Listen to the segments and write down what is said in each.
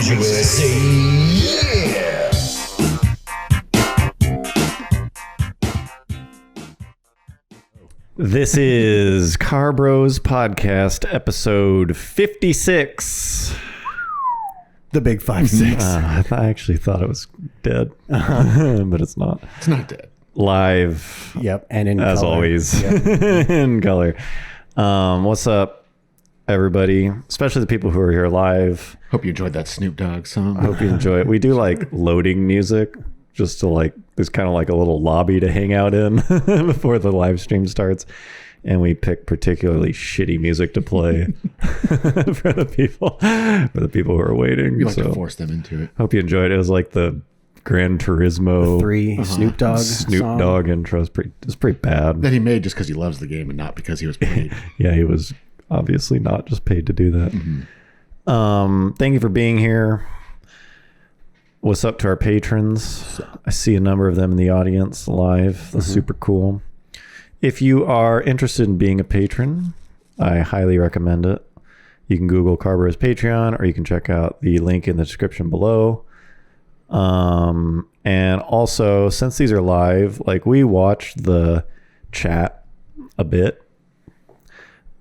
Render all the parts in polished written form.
Carbros USA. Yeah. This is Carbros Podcast, episode 56. The big 5-6. I actually thought it was dead, but it's not. It's not dead. Live. Yep, and in as color. always, Yep. in color. What's up, everybody? Especially the people who are here live. Hope you enjoyed that Snoop Dogg song. I hope you enjoy it. We do like loading music, just to like, there's kind of like a little lobby to hang out in before the live stream starts. And we pick particularly shitty music to play for the people who are waiting. We like to force them into it. Hope you enjoyed it. It was like the Gran Turismo 3 Snoop Dogg Snoop Dogg intro. It's pretty bad. That he made just because he loves the game and not because he was paid. Yeah, he was obviously not just paid to do that. Thank you for being here. What's up to our patrons? I see a number of them in the audience live. That's super cool. If you are interested in being a patron, I highly recommend it. You can Google Carbros Patreon, or you can check out the link in the description below. And also, since these are live, like, we watch the chat a bit.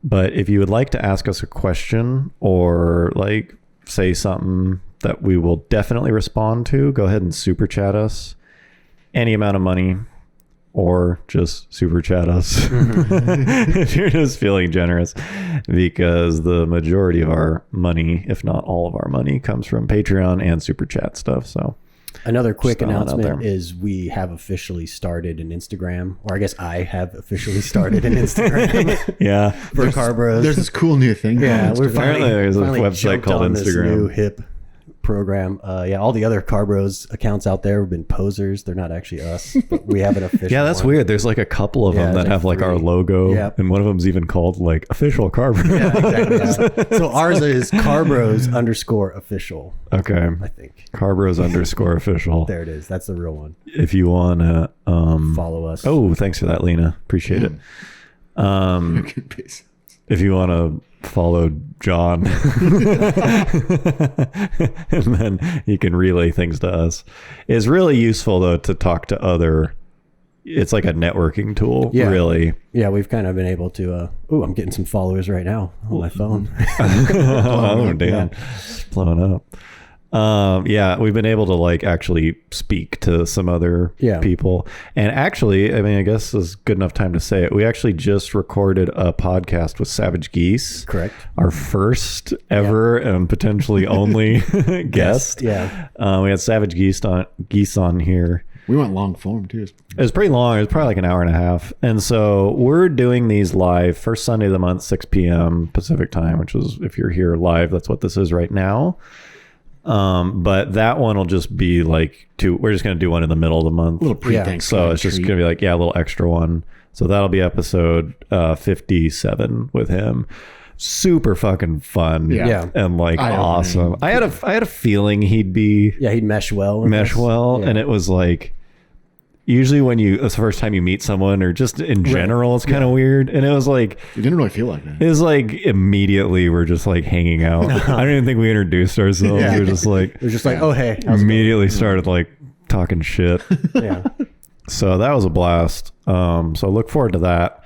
But if you would like to ask us a question or like say something that we will definitely respond to, go ahead and super chat us any amount of money, or just super chat us if you're just feeling generous, because the majority of our money, if not all of our money, comes from Patreon and super chat stuff. So Another quick Just throwing it out announcement there. is we have officially started an Instagram, or I guess I have officially started an Instagram yeah, for Carbros. There's this cool new thing. Yeah, called we're Instagram. Apparently there's a finally website jumped called on this Instagram. new hip program. Yeah, all the other Carbros accounts out there have been posers. They're not actually us, but we have an official yeah, that's one. weird. There's like a couple of Yeah, them that there's like have like our 3. logo, Yep. and one of them's even called like official Carbros. Yeah, exactly. Yeah. So ours is Carbros_official, Okay, I think. Carbros_official. There it is. That's the real one. If you want to, Follow us. oh, thanks for that, Lena. Appreciate it. Good piece. If you want to follow John, and then you can relay things to us. It's really useful though to talk to other. It's like a networking tool, Yeah. really. Yeah, we've kind of been able to. I'm getting some followers right now on my phone. Oh, damn. Blowing up. Yeah, we've been able to like actually speak to some other people. And actually, I mean, I guess this is good enough time to say it. We actually just recorded a podcast with Savage Geese. Correct. Our first ever and potentially only guest. Yeah. We had Savage Geese on here. We went long form too. It was pretty long. It was probably like an hour and a half. And so we're doing these live first Sunday of the month, 6 p.m. Pacific time, which is, if you're here live, that's what this is right now. But that one will just be like we're just going to do one in the middle of the month. A little pre-Thanksgiving So it's just treat. going to be like, a little extra one. So that'll be episode 57 with him. Super fucking fun. Yeah. And like awesome. I had a feeling he'd be Yeah, he'd mesh well. with us. well. Yeah. And it was like, usually when it's the first time you meet someone, or just in general, it's kind of weird. And it was like, It didn't really feel like that. it was like immediately we're just like hanging out. I don't even think we introduced ourselves. Yeah. We're just like, It was just like, oh, hey. how's it immediately started like talking shit. going? Yeah. So that was a blast. So look forward to that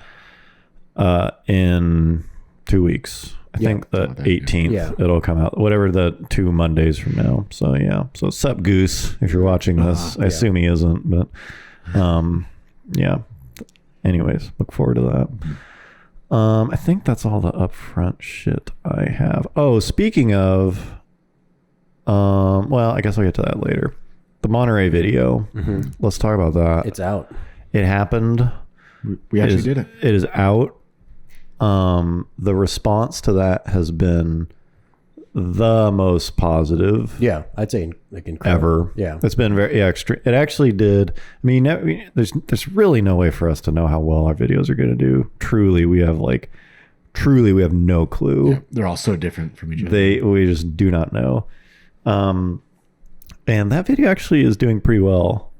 in 2 weeks. I think the 18th Yeah. it'll come out, whatever the 2 Mondays from now. So yeah. So sup Goose, if you're watching this. I assume he isn't, but yeah. Anyways, look forward to that. I think that's all the upfront shit I have. Oh, speaking of, well, I guess I'll get to that later. The Monterey video. Let's talk about that. It's out. It happened. We actually did it. It is out. The response to that has been the most positive Yeah, I'd say like incredible. ever. Yeah. It's been very extreme. It actually did. I mean, there's really no way for us to know how well our videos are going to do. Truly, we have no clue. Yeah, they're all so different from each other. We just do not know. And that video actually is doing pretty well,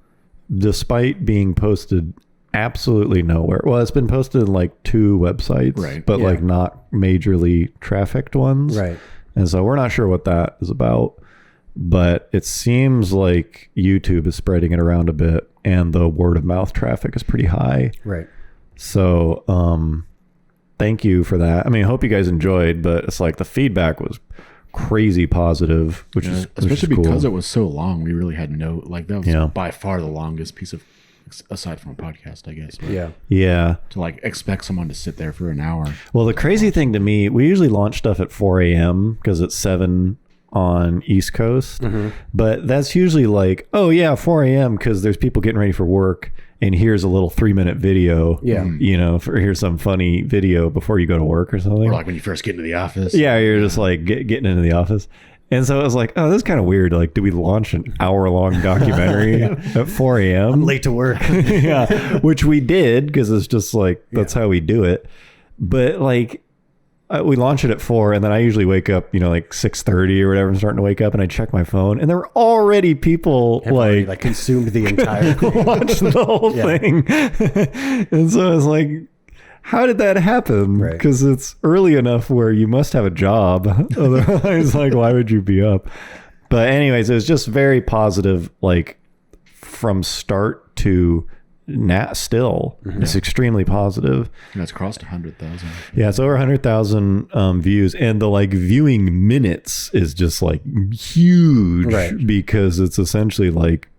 despite being posted absolutely nowhere. Well, it's been posted in like 2 websites, Right. but Yeah. like not majorly trafficked ones. Right. And so we're not sure what that is about. but it seems like YouTube is spreading it around a bit, and the word of mouth traffic is pretty high. Right. So, thank you for that. I mean, I hope you guys enjoyed, but it's like the feedback was crazy positive, which is especially cool. because it was so long. We really had no, like, that was by far the longest piece of, aside from a podcast, I guess. But Yeah. to like expect someone to sit there for an hour. Well, the crazy thing to me, we usually launch stuff at 4 a.m. because it's 7 on East Coast. But that's usually like, oh yeah, 4 a.m. because there's people getting ready for work. And here's a little 3-minute video. Yeah. You know, here's some funny video before you go to work or something. Or like when you first get into the office. Yeah, you're just like getting into the office. And so it was like, oh, this is kind of weird. Like, do we launch an hour-long documentary at 4 a.m.? I'm late to work. Yeah, which we did because it's just like, that's how we do it. But like, we launch it at 4, and then I usually wake up, you know, like 6:30 or whatever. I'm starting to wake up, and I check my phone, and there were already people Like consumed the entire thing. watched the whole thing. And so I was like, how did that happen? Right. Because it's early enough where you must have a job. Otherwise, like, why would you be up? But anyways, it was just very positive, like from start to now. Still, it's extremely positive. And it's crossed 100,000. Yeah, it's over 100,000 views, and the like viewing minutes is just like huge, because it's essentially like,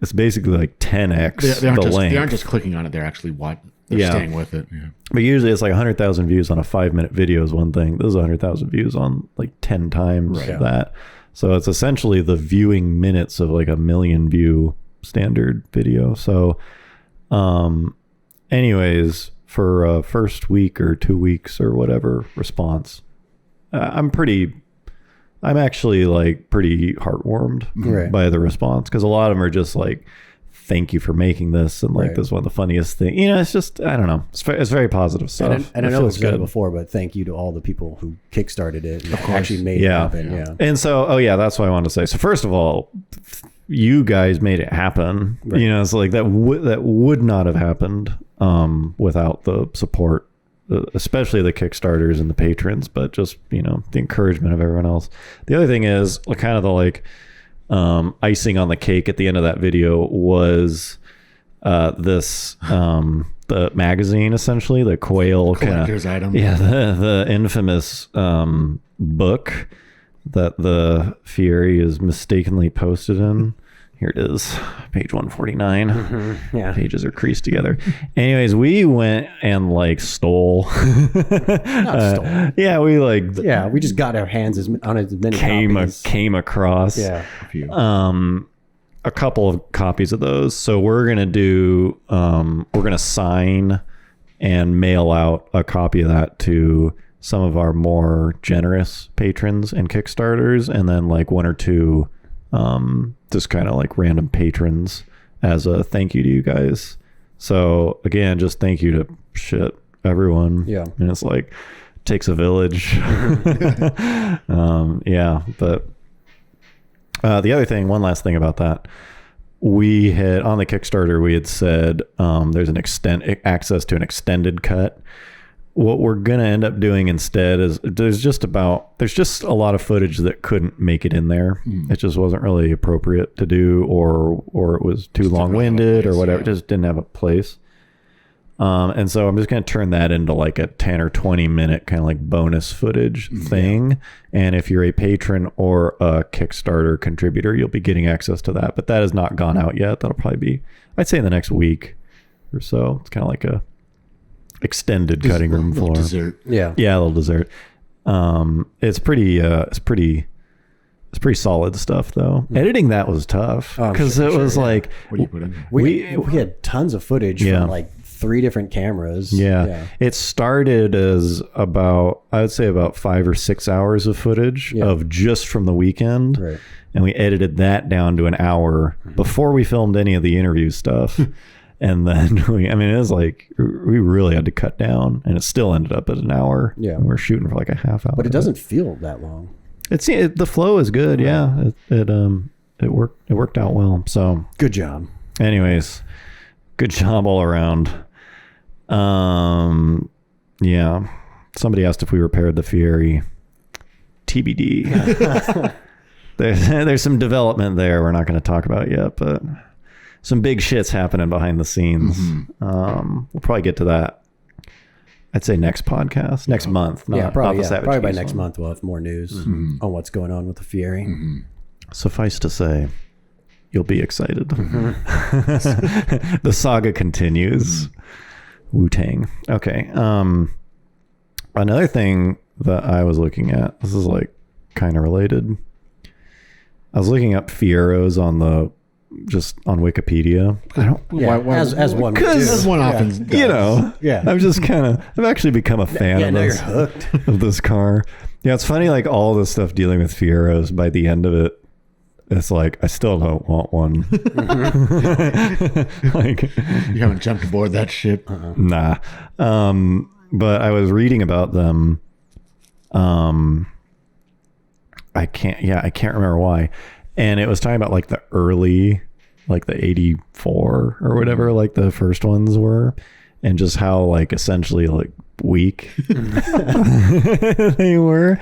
it's basically like 10x They aren't the length. They aren't just clicking on it. They're actually they're staying with it. Yeah. But usually it's like 100,000 views on a 5-minute video is one thing. This is 100,000 views on like 10 times that. So it's essentially the viewing minutes of like a 1 million view standard video. So, anyways, for first week or 2 weeks or whatever response, I'm actually like pretty heartwarmed by the response, because a lot of them are just like, thank you for making this, and like this is one of the funniest things. You know, it's just, I don't know, it's very positive stuff. And I know it's good before, but thank you to all the people who kickstarted it and actually made it happen. Yeah. And so, that's what I wanted to say. So first of all, you guys made it happen. You know, it's like that would not have happened without the support, especially the Kickstarters and the patrons, but just, you know, the encouragement of everyone else. The other thing is kind of the like icing on the cake at the end of that video was this the magazine, essentially the Quail collector's item. The infamous book that the Fury is mistakenly posted in. Here it is, page 149. Pages are creased together. Anyways, we went and like stole. Yeah, we like. Yeah, we just got our hands on as many copies. Came across. A few. A couple of copies of those. So we're gonna do. We're gonna sign and mail out a copy of that to some of our more generous patrons and Kickstarters, and then like 1 or 2 just kind of like random patrons as a thank you to you guys. So again, just thank you to everyone. Yeah. And it's like, takes a village. But the other thing, one last thing about that, we had on the Kickstarter, we had said there's access to an extended cut. What we're going to end up doing instead is there's just a lot of footage that couldn't make it in there. It just wasn't really appropriate to do, or it was too long-winded or whatever. It just didn't have a place. And so I'm just going to turn that into like a 10 or 20 minute kind of like bonus footage thing. And if you're a patron or a Kickstarter contributor, you'll be getting access to that. But that has not gone out yet. That'll probably be, I'd say, in the next week or so. It's kind of like a extended cutting room floor. Dessert. A little dessert. It's pretty solid stuff though. Editing that was tough because it was like, what do you put in there? We had tons of footage from like 3 different cameras. It started as about 5 or 6 hours of footage of just from the weekend, and we edited that down to an hour before we filmed any of the interview stuff. And then it was like, we really had to cut down, and it still ended up at an hour. And we're shooting for like a half hour. But it doesn't feel that long. The flow is good. Yeah. It worked out well. So good job. Anyways, good job all around. Somebody asked if we repaired the Fury. TBD. there's some development there we're not going to talk about yet, but some big shit's happening behind the scenes. We'll probably get to that. I'd say next podcast, next month. Probably by next month we'll have more news on what's going on with the Fieri. Suffice to say, you'll be excited. The saga continues. Wu-Tang. Okay. Another thing that I was looking at, this is like kind of related. I was looking up Fieros on Wikipedia. I don't. As one often does. You know. Yeah. I've actually become a fan of this. You're hooked. Of this car. Yeah, it's funny. Like all this stuff dealing with Fieros. By the end of it, it's like I still don't want one. Like you haven't jumped aboard that ship. Nah. But I was reading about them. I can't remember why. And it was talking about like the early, like the 84 or whatever, like the first ones were, and just how like essentially like weak they were.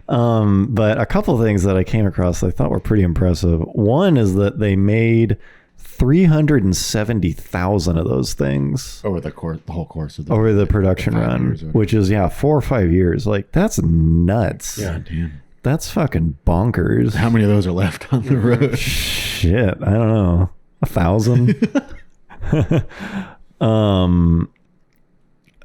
But a couple of things that I came across that I thought were pretty impressive. One is that they made 370,000 of those things over the whole course of the production run, which is 4 or 5 years. Like that's nuts. Yeah, damn. That's fucking bonkers. How many of those are left on the road? Shit, I don't know. 1,000.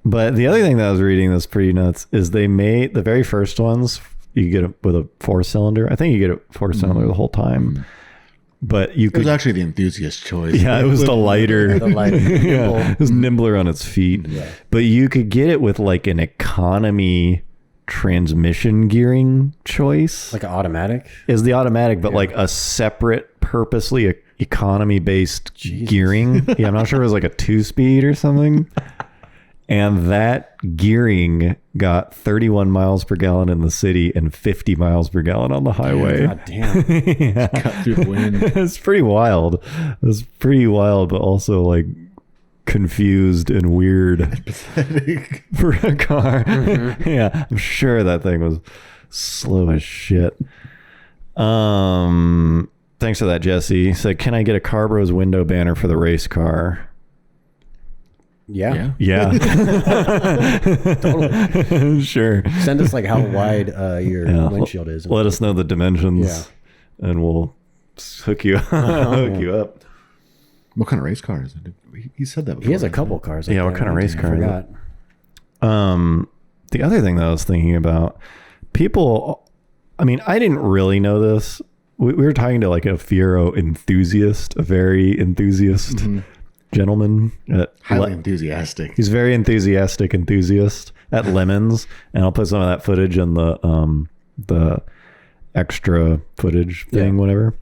But the other thing that I was reading that's pretty nuts is they made the very first ones. You get it with a 4-cylinder. I think you get a 4-cylinder the whole time. But you could. It was actually the enthusiast choice. Yeah, it was the lighter. Yeah, it was nimbler on its feet. Yeah. But you could get it with like an economy transmission gearing choice. Like an automatic? Is the automatic, but like a separate, purposely economy based gearing. Yeah, I'm not sure it was like a 2-speed or something. And that gearing got 31 miles per gallon in the city and 50 miles per gallon on the highway. God damn. Yeah. Cut through the wind. It's pretty wild. It's pretty wild, but also like confused and weird. Pathetic. For a car. Yeah, I'm sure that thing was slow as shit. Thanks for that, Jesse. Said, can I get a Carbros window banner for the race car? Yeah. Totally. Sure. Send us like how wide your windshield is. Let us know the dimensions and we'll hook you up. What kind of race car is it? He said that before. He has a couple cars. Yeah, what kind of race car is it? Forgot. The other thing that I was thinking about, people, I mean, I didn't really know this. We were talking to like a Fiero enthusiast, a very enthusiast gentleman. Highly enthusiastic. He's very enthusiast at Lemons, and I'll put some of that footage in the extra footage thing, whatever.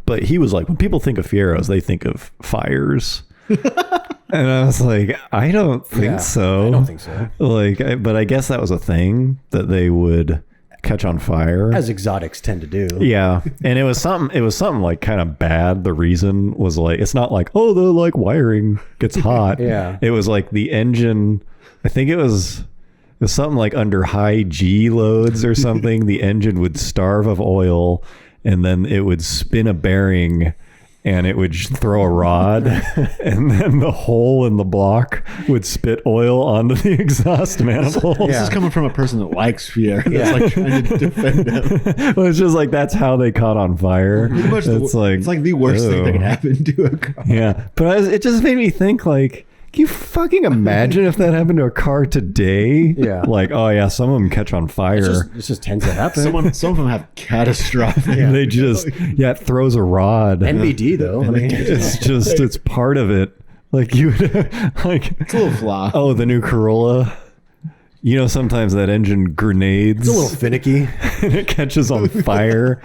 But he was like, when people think of Fieros, they think of fires. And I was like, I don't think so. I don't think so. Like, but I guess that was a thing that they would catch on fire, as exotics tend to do. Yeah, and it was something like kind of bad. The reason was like, it's not like, oh, the like wiring gets hot. Yeah, it was like the engine. I think it was something like under high G loads or something. The engine would starve of oil, and then it would spin a bearing. And it would throw a rod, and then the hole in the block would spit oil onto the exhaust manifold. This is coming from a person that likes Fiero. That's like trying to defend them. Well, it's just like that's how they caught on fire. It's like the worst thing that can happen to a car. Yeah, but it just made me think like, can you fucking imagine if that happened to a car today? Yeah. Like, oh yeah, some of them catch on fire. It just tends to happen. Some of them have catastrophic. They just, it throws a rod. NBD though. I mean, it's part of it. Like you would, like. It's a little flaw. Oh, the new Corolla. You know, sometimes that engine grenades. It's a little finicky. And it catches on fire.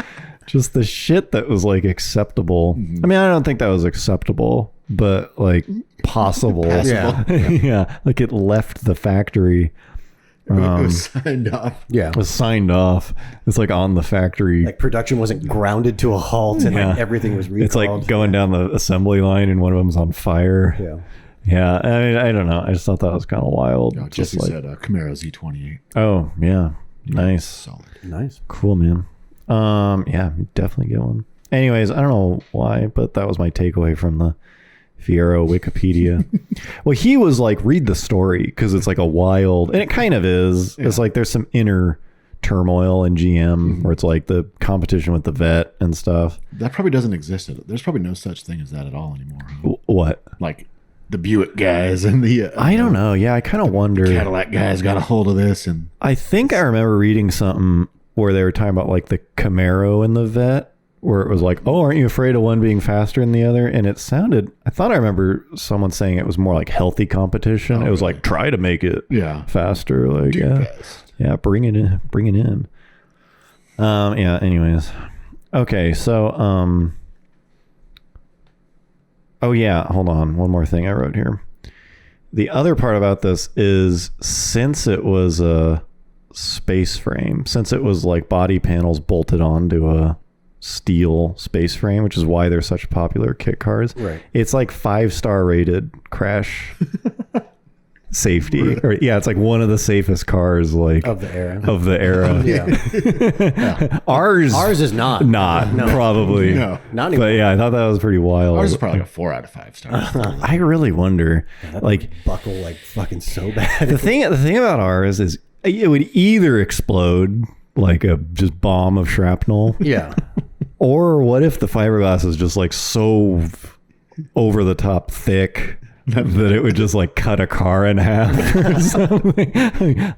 Just the shit that was like acceptable. I mean, I don't think that was acceptable, but like possible. Yeah. Like it left the factory. It was signed off. Yeah. It was signed off. It's like on the factory. Like production wasn't grounded to a halt and like everything was recalled. It's like going down the assembly line and one of them's on fire. Yeah. Yeah. I mean, I don't know. I just thought that was kind of wild. Oh, Jesse said Camaro Z28. Oh, yeah. Nice. Solid. Nice. Cool, man. Yeah, definitely get one. Anyways, I don't know why, but that was my takeaway from the Fiero Wikipedia. Well, he was like, read the story, because it's like a wild, and it kind of is. Yeah. It's like there's some inner turmoil in GM where it's like the competition with the vet and stuff. That probably doesn't exist. There's probably no such thing as that at all anymore. Huh? What? Like the Buick guys and the I don't know. Yeah, I kind of wonder. Cadillac guys got a hold of this, and I think I remember reading something where they were talking about like the Camaro and the vet, where it was like, oh, aren't you afraid of one being faster than the other? And it sounded, I thought I remember someone saying it was more like healthy competition. It was like, try to make it faster. Like, yeah, bring it in. Yeah, anyways. Okay, so, oh yeah, hold on. One more thing I wrote here. The other part about this is, since it was a space frame, since it was like body panels bolted onto a steel space frame, which is why they're such popular kit cars. Right. It's like 5-star rated crash safety. Or, yeah, it's like one of the safest cars like of the era. Yeah. Ours is not. No. Probably. No. Not anymore. But yeah, I thought that was pretty wild. Ours is probably like a 4 out of 5 stars. I really wonder. Like buckle like fucking so bad. The thing about ours is it would either explode like a just bomb of shrapnel. Yeah. Or what if the fiberglass is just like so over the top thick that it would just like cut a car in half or something?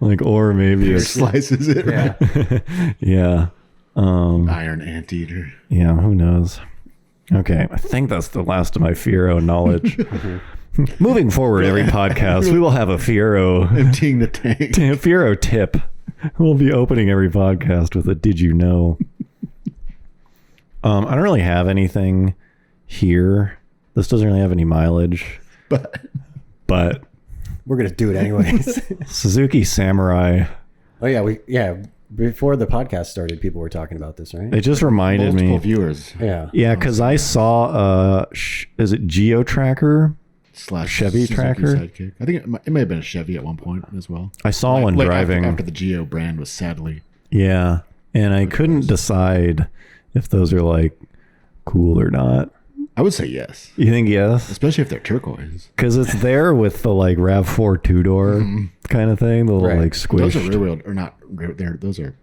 Like, or maybe it slices it. Right? Yeah. Iron anteater. Yeah, who knows? Okay, I think that's the last of my Fiero knowledge. Moving forward, every podcast, we will have a Fiero emptying the tank. Fiero tip. We'll be opening every podcast with a "Did you know?" I don't really have anything here. This doesn't really have any mileage, but we're gonna do it anyways. Suzuki Samurai. Oh yeah, before the podcast started, people were talking about this, right? It just reminded me. Multiple viewers. Yeah, because I saw is it Geo Tracker / Chevy Suzuki Tracker? Sidekick. I think it may have been a Chevy at one point as well. I saw one driving after the Geo brand was sadly. Yeah, and I couldn't decide if those are like cool or not. I would say yes. You think yes? Especially if they're turquoise. Because it's there with the like RAV4 2-door kind of thing. The little like squished. Those are rear wheel, or not. Those are,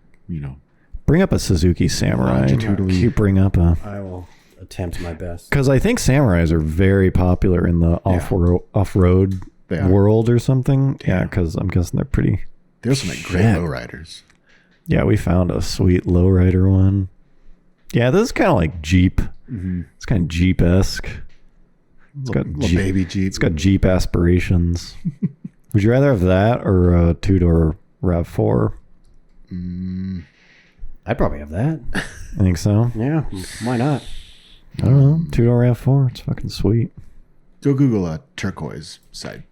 Bring up a Suzuki Samurai. You bring up a. I will attempt my best. Because I think Samurais are very popular in the off-road world or something. Yeah, because I'm guessing they're pretty. There's some like great lowriders. Yeah, we found a sweet lowrider one. Yeah, this is kind of like Jeep. Mm-hmm. It's kind of Jeep-esque. It's got baby Jeep. It's got Jeep aspirations. Would you rather have that or a 2-door RAV4? I'd probably have that. I think so. Yeah, why not? I don't know. 2-door RAV4. It's fucking sweet. Go Google a turquoise side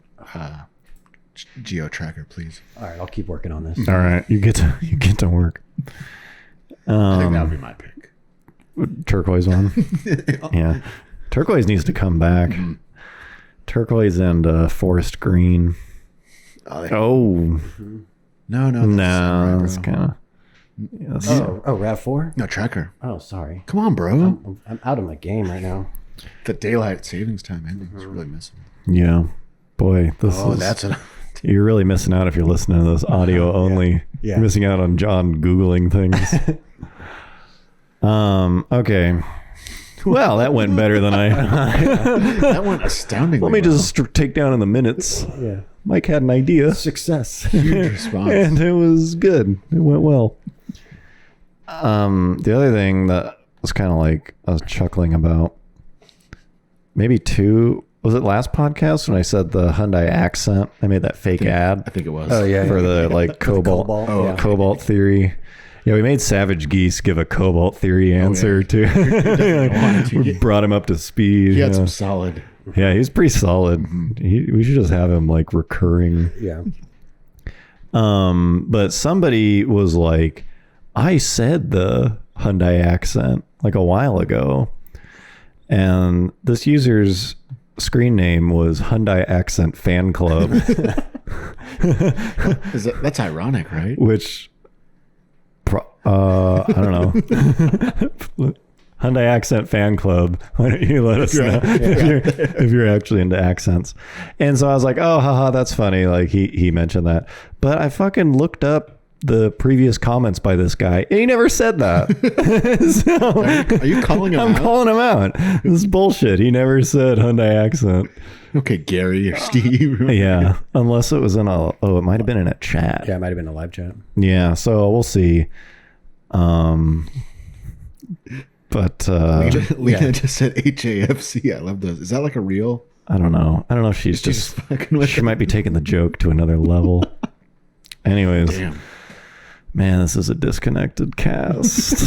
Geo Tracker, please. All right, I'll keep working on this. All right, you get to work. I think that would be my pick. Turquoise one. Yeah, turquoise needs to come back. Mm-hmm. Turquoise and forest green. No, it's kind of. Yes. Oh, RAV4? No, Tracker. Oh, sorry. Come on, bro. I'm out of my game right now. The daylight savings time ending is really missing. Yeah, boy, you're really missing out if you're listening to this audio only. Yeah. You're missing out on John Googling things. Okay. Well, that went better than that went astoundingly. Let me just take down in the minutes. Yeah. Mike had an idea. Success. Huge response. And it was good. It went well. The other thing that was kind of like I was chuckling about, maybe was it last podcast when I said the Hyundai Accent? I made that fake ad. I think it was. Oh yeah. For the like Cobalt. Cobalt theory. Yeah, we made Savage Geese give a Cobalt theory answer too. We brought him up to speed. He had some solid. Yeah, he's pretty solid. Mm-hmm. We should just have him like recurring. Yeah. But somebody was like, I said the Hyundai Accent like a while ago, and this user's screen name was Hyundai Accent Fan Club. That's ironic, right? Which I don't know. Hyundai Accent Fan Club. Why don't you let us know if you're actually into accents? And so I was like, oh, haha, that's funny. Like he mentioned that. But I fucking looked up the previous comments by this guy, and he never said that. So, are you calling him out? I'm calling him out. This is bullshit. He never said Hyundai Accent. Okay, Gary or Steve. Yeah, unless it was in it might have been in a chat. Yeah, it might have been a live chat. Yeah, so we'll see. But Lena just said HAFC. I love those. Is that like a real? I don't know. I don't know if she's just fucking with she might be taking the joke to another level. Anyways. Damn. Man, this is a disconnected cast.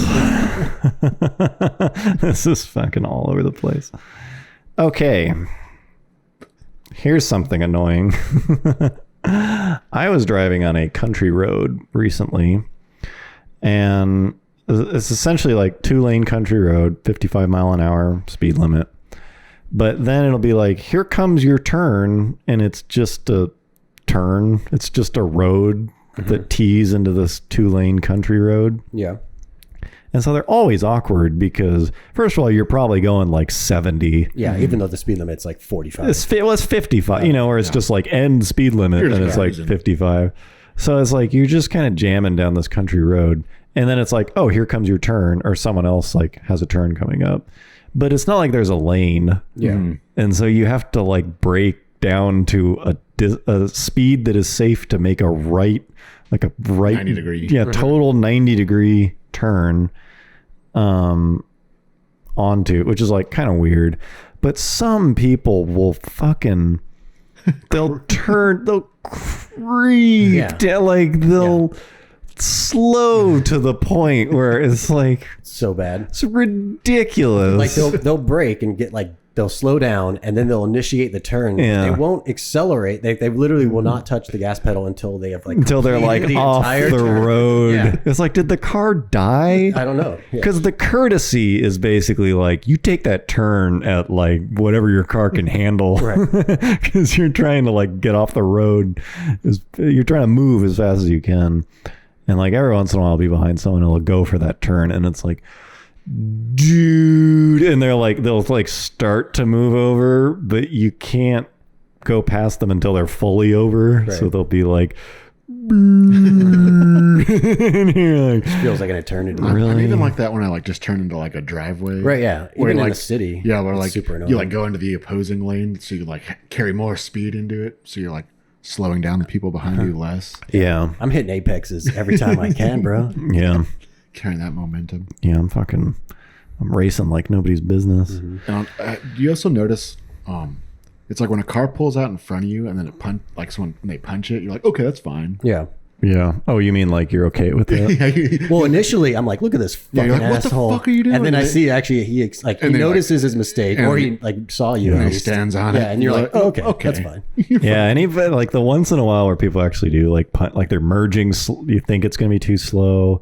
This is fucking all over the place. Okay. Here's something annoying. I was driving on a country road recently, and it's essentially like 2-lane country road, 55 mile an hour speed limit. But then it'll be like, here comes your turn, and it's just a turn. It's just a road that tees into this 2-lane country road. Yeah. And so they're always awkward because, first of all, you're probably going like 70. Yeah, even though the speed limit's like 45. It's 55, or it's just like end speed limit and it's like 55. So it's like you're just kind of jamming down this country road. And then it's like, oh, here comes your turn, or someone else like has a turn coming up. But it's not like there's a lane. Yeah. And so you have to like brake down to a speed that is safe to make a right 90 degree. Yeah, total 90 degree turn onto, which is like kind of weird. But some people will fucking they'll creep down, like they'll slow to the point where it's like so bad. It's ridiculous. Like they'll brake and get like they'll slow down and then they'll initiate the turn. Yeah. They won't accelerate. They literally will not touch the gas pedal until they have like until they're like off the turn. road. Yeah. It's like, did the car die? I don't know. Because the courtesy is basically like you take that turn at like whatever your car can handle. Right. Because you're trying to like get off the road. You're trying to move as fast as you can. And like every once in a while I'll be behind someone who'll go for that turn and it's like, dude, and they'll like start to move over, but you can't go past them until they're fully over. Right. So they'll be like, and you're like, feels like an eternity. I'm even like that when I like just turn into like a driveway. Right, yeah. Even in like, the city. Yeah, where like super annoying. you like go into the opposing lane, so you like carry more speed into it, so you're like slowing down the people behind you less. Yeah. I'm hitting apexes every time I can, bro. Yeah. Carrying that momentum. Yeah, I'm racing like nobody's business. Mm-hmm. Do you also notice it's like when a car pulls out in front of you and then when they punch it, you're like, okay, that's fine. Yeah. Yeah. Oh, you mean like you're okay with it? Well, initially I'm like, look at this fucking like, what asshole. the fuck are you doing? And then I see actually he notices his mistake, or he like saw you and he stands on it. Yeah, and you're like, oh, okay, that's fine. Yeah, and even like the once in a while where people actually do like like they're merging, you think it's going to be too slow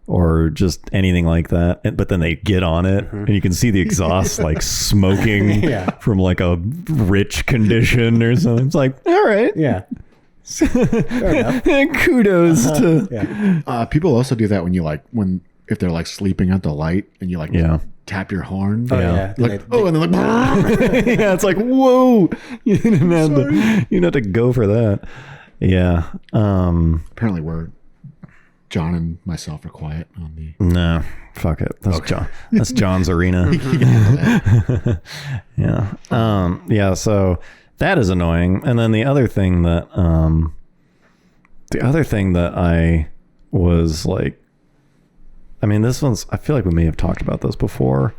or just anything like that, but then they get on it and you can see the exhaust like smoking from like a rich condition or something. It's like, all right. Yeah. Kudos to people also do that when you like if they're like sleeping at the light and you like tap your horn. Oh, yeah. Like, and they're like yeah, it's like, whoa, you didn't have to go for that. Yeah. Apparently John and myself are quiet on the no, fuck it. That's John. That's John's arena. Yeah. Yeah, so that is annoying. And then the other thing that I was like, I mean, this one's, I feel like we may have talked about this before.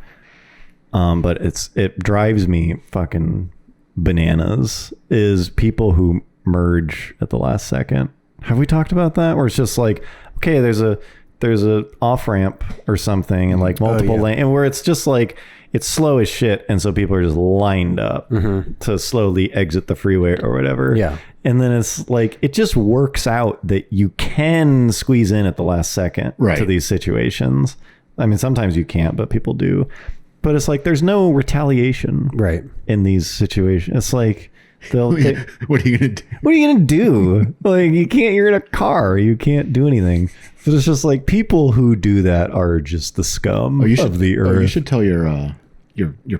But it drives me fucking bananas is people who merge at the last second. Have we talked about that? Where it's just like, okay, there's a off ramp or something and like multiple lane, and where it's just like it's slow as shit, and so people are just lined up to slowly exit the freeway or whatever. Yeah. And then it's like it just works out that you can squeeze in at the last second to these situations. I mean, sometimes you can't, but people do. But it's like there's no retaliation in these situations. It's like They'll. What are you gonna do? What are you gonna do? Like, you can't. You're in a car. You can't do anything. But it's just like people who do that are just the scum of the earth. You should tell your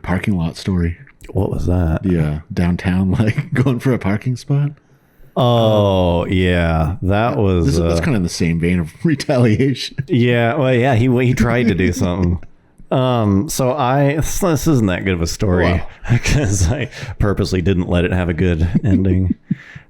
parking lot story. What was that? The downtown, like going for a parking spot. Oh yeah, that was. That's kind of in the same vein of retaliation. Yeah, well, yeah, he tried to do something. So this isn't that good of a story because I purposely didn't let it have a good ending.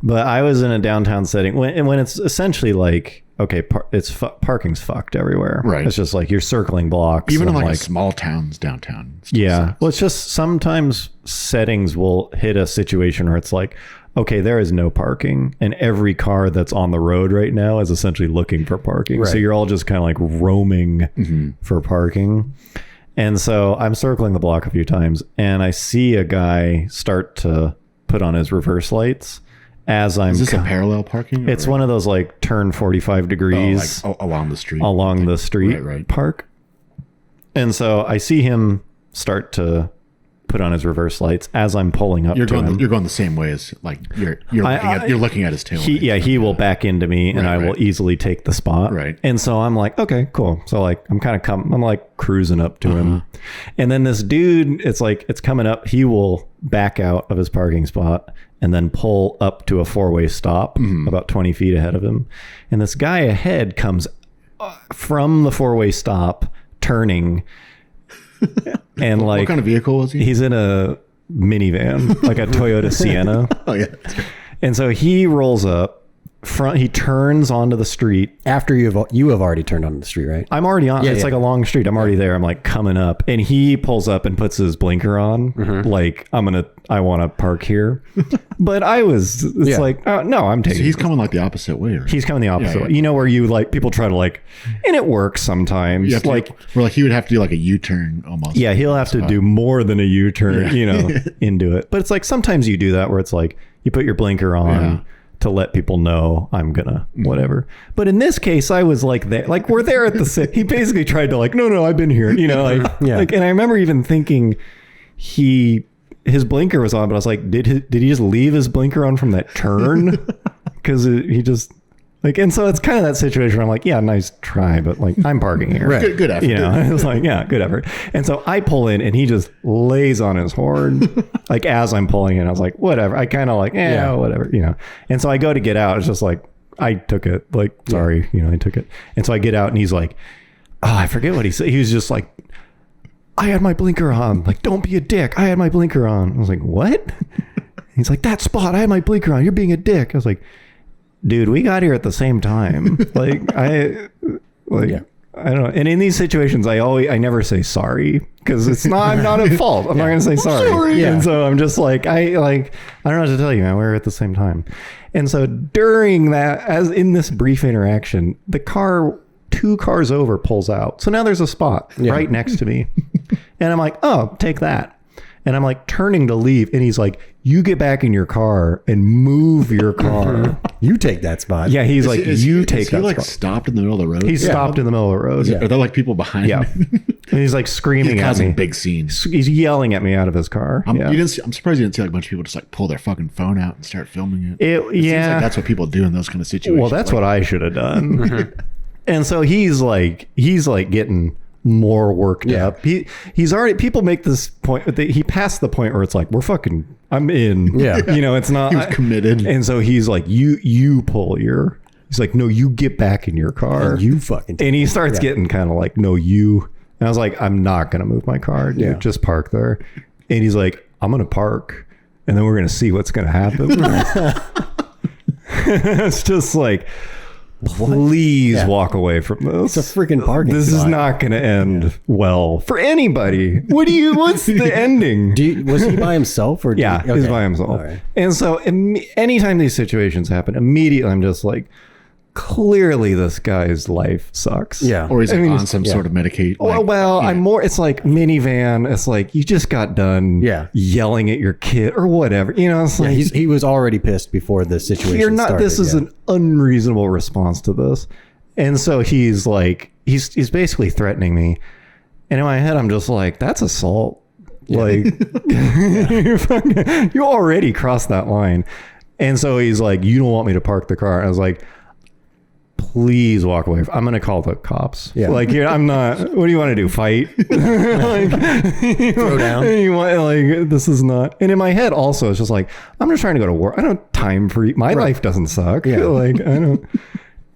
But I was in a downtown setting when it's essentially like, okay, parking's fucked everywhere. Right. It's just like you're circling blocks. Even in like small towns downtown. Yeah. Well, it's just sometimes settings will hit a situation where it's like, okay, there is no parking, and every car that's on the road right now is essentially looking for parking. Right. So you're all just kind of like roaming for parking. And so I'm circling the block a few times, and I see a guy start to put on his reverse lights as I'm. Is this a parallel parking? It's one of those like turn 45 degrees along the street. Along the street right. Park. And so I see him start to put on his reverse lights as I'm pulling up to him. You're going the same way as like you're looking at his tail. He will back into me, and I will easily take the spot. Right. And so I'm like, okay, cool. So like I'm like cruising up to him, and then this dude, it's coming up. He will back out of his parking spot and then pull up to a 4-way stop about 20 feet ahead of him, and this guy ahead comes from the 4-way stop, turning. And like, what kind of vehicle was he? He's in a minivan, like a Toyota Sienna. Oh yeah. And so he rolls up front. He turns onto the street After you have already turned onto the street, right? I'm already on. Yeah, it's yeah. like a long street. I'm already there. I'm like coming up, and he pulls up and puts his blinker on. Like I want to park here. But it's Yeah. like, no, I'm taking. So he's coming like the opposite way. Or He's coming the opposite yeah. way. You know, where you like people try to like, and it works sometimes. you have to, Like, where like he would have to do like a U-turn almost. yeah, he'll have to do more than a U-turn, you know, into it. But it's like sometimes you do that where it's like you put your blinker on to let people know I'm gonna whatever. But in this case, I was like there, like we're there at the he basically tried to like, no, I've been here, you know, like like. And I remember even thinking his blinker was on, but I was like, did he just leave his blinker on from that turn? Because he just. Like, and so it's kind of that situation where I'm like, yeah, nice try, but like, I'm parking here. Right. Good effort. You know, it's like, yeah, good effort. And so I pull in and he just lays on his horn, like as I'm pulling in. I was like, whatever. I kind of like, whatever, you know. And so I go to get out. It's just like, I took it. Like, sorry, you know, I took it. And so I get out and he's like, oh, I forget what he said. He was just like, I had my blinker on. Like, don't be a dick. I had my blinker on. I was like, what? He's like, that spot. I had my blinker on. You're being a dick. I was like, dude, we got here at the same time. I don't know. And in these situations, I never say sorry because I'm not at fault. I'm not going to say sorry. Yeah. And so I'm just like, I don't know what to tell you, man. We were at the same time. And so during that, as in this brief interaction, the car 2 cars over pulls out. So now there's a spot right next to me. And I'm like, oh, take that. And I'm like turning to leave. And he's like, you get back in your car and move your car. You take that spot. Yeah, he's like, you take is he that like spot. stopped in the middle of the road? He's stopped in the middle of the road. Are there like people behind Yeah. him? And he's like screaming He's at causing me. big scenes. He's yelling at me out of his car. I'm surprised you didn't see like a bunch of people just like pull their fucking phone out and start filming it. It Seems yeah. like that's what people do in those kind of situations. Well, that's like, what I should have done. And so he's like getting more worked up. He's already, people make this point, he passed the point where it's like, I'm in. Yeah. You know, it's not. He was committed. And so he's like, you pull your, he's like, no, you get back in your car. And you fucking take And he starts getting kind of like, no, you. And I was like, I'm not going to move my car. Dude. Just park there. And he's like, I'm going to park. And then we're going to see what's going to happen. It's just like, please walk away from this. It's a freaking parking This is spot. not going to end well for anybody. What's the ending? Was he by himself or? He's by himself. All right. And so anytime these situations happen, immediately I'm just like, clearly this guy's life sucks. Yeah. Or he's on some sort of Medicaid. I'm more, it's like minivan. It's like, you just got done yelling at your kid or whatever. You know, it's like, he was already pissed before the situation started. this is an unreasonable response to this. And so he's like, he's basically threatening me. And in my head, I'm just like, that's assault. Like, you already crossed that line. And so he's like, you don't want me to park the car. And I was like, please walk away. I'm going to call the cops. Yeah. Like, I'm not, what do you want to do? Fight? Like, Throw down. you want, like, this is not. And in my head also, it's just like, I'm just trying to go to work. I don't have time for you. My life doesn't suck. Yeah. Like, I don't.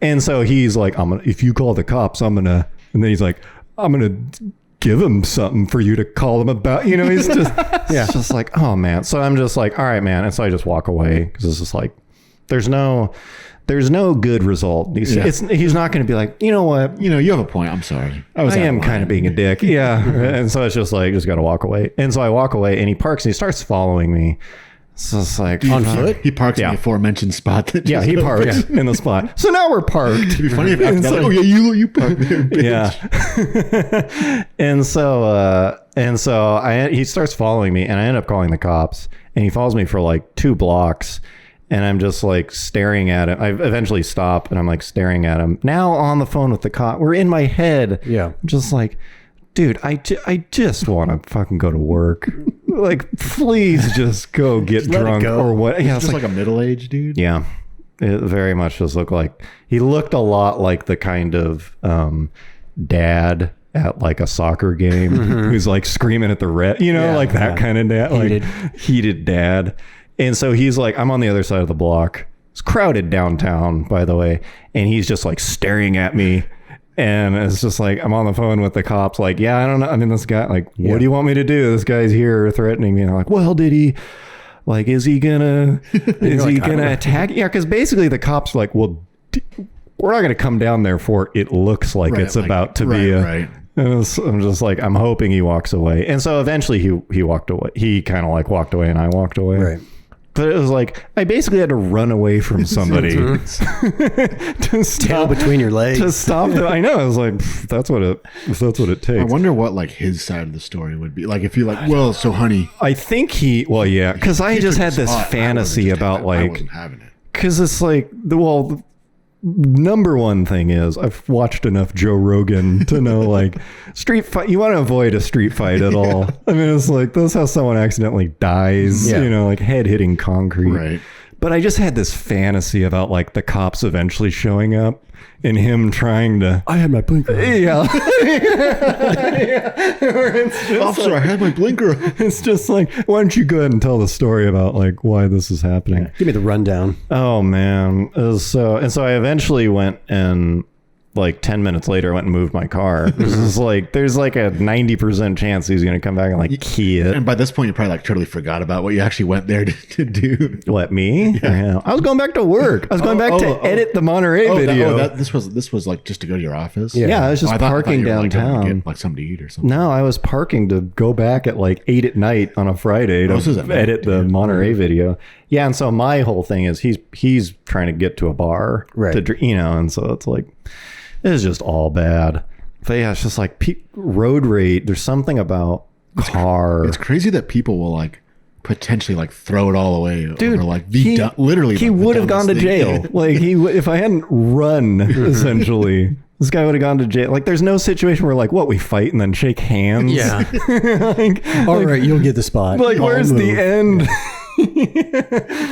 And so he's like, if you call the cops, I'm going to, and then he's like, I'm going to give him something for you to call them about, you know, he's just, it's just like, oh man. So I'm just like, all right, man. And so I just walk away because it's just like, there's no good result. He's not going to be like, you know what? You know, you have a point. I'm sorry. I am kind of being a dick. Yeah. And so it's just like, just got to walk away. And so I walk away and he parks and he starts following me. So it's like on foot. He parks in the aforementioned spot. That yeah, he parks in the spot. So now we're parked. It'd be funny if after that, oh yeah, you parked there, bitch. Yeah. and so he starts following me, and I end up calling the cops. And he follows me for like 2 blocks, and I'm just like staring at him. I eventually stop, and I'm like staring at him. Now on the phone with the cop, we're in my head. Yeah, I'm just like, dude, I just want to fucking go to work. Like, please just go get drunk or what? Yeah, it's just like a middle-aged dude. Yeah, it very much just looked like he looked a lot like the kind of dad at like a soccer game who's like screaming at the red, you know, like that kind of dad, like heated dad. And so he's like, I'm on the other side of the block. It's crowded downtown, by the way, and he's just like staring at me. And it's just like, I'm on the phone with the cops, like, yeah, I don't know. I mean, this guy, like, what do you want me to do? This guy's here threatening me. And I'm like, well, did he, like, is he gonna attack? Yeah, because basically the cops are like, well, we're not gonna come down there for it looks like it's like, about to be a. Right. And I'm just like, I'm hoping he walks away. And so eventually he walked away. He kind of like walked away, and I walked away. Right. But it was like, I basically had to run away from somebody to stop tail between your legs to stop them. I know. I was like, that's what it takes. I wonder what like his side of the story would be like if you're like, well, so honey. I think because I just had this fantasy about like, I wasn't having it. Because it's like, well, number one thing is I've watched enough Joe Rogan to know like street fight. You want to avoid a street fight at all. I mean, it's like that's how someone accidentally dies. You know, like head hitting concrete. Right. But I just had this fantasy about like the cops eventually showing up and him trying to. I had my blinker on. Yeah. Officer, I had my blinker on. It's just like, why don't you go ahead and tell the story about like why this is happening? Yeah. Give me the rundown. Oh man. So I eventually went and like 10 minutes later, I went and moved my car. There's like a 90% chance he's going to come back and like key it. And by this point, you probably like totally forgot about what you actually went there to do. What, me? Yeah. I was going back to work. I was going back to edit the Monterey video. This was like just to go to your office? Yeah, I was just parking downtown. Like, get, like something to eat or something. No, I was parking to go back at like 8 at night on a Friday to edit the Monterey video. Yeah, and so my whole thing is he's trying to get to a bar. Right. To, you know, and so it's like, it's just all bad. But yeah, it's just like road rage. There's something about car. It's crazy that people will like potentially like throw it all away. Dude, over like literally. He would have gone to jail. Like if I hadn't run, essentially, this guy would have gone to jail. Like there's no situation where like we fight and then shake hands. Yeah. All right, you'll get the spot. Like where's the end?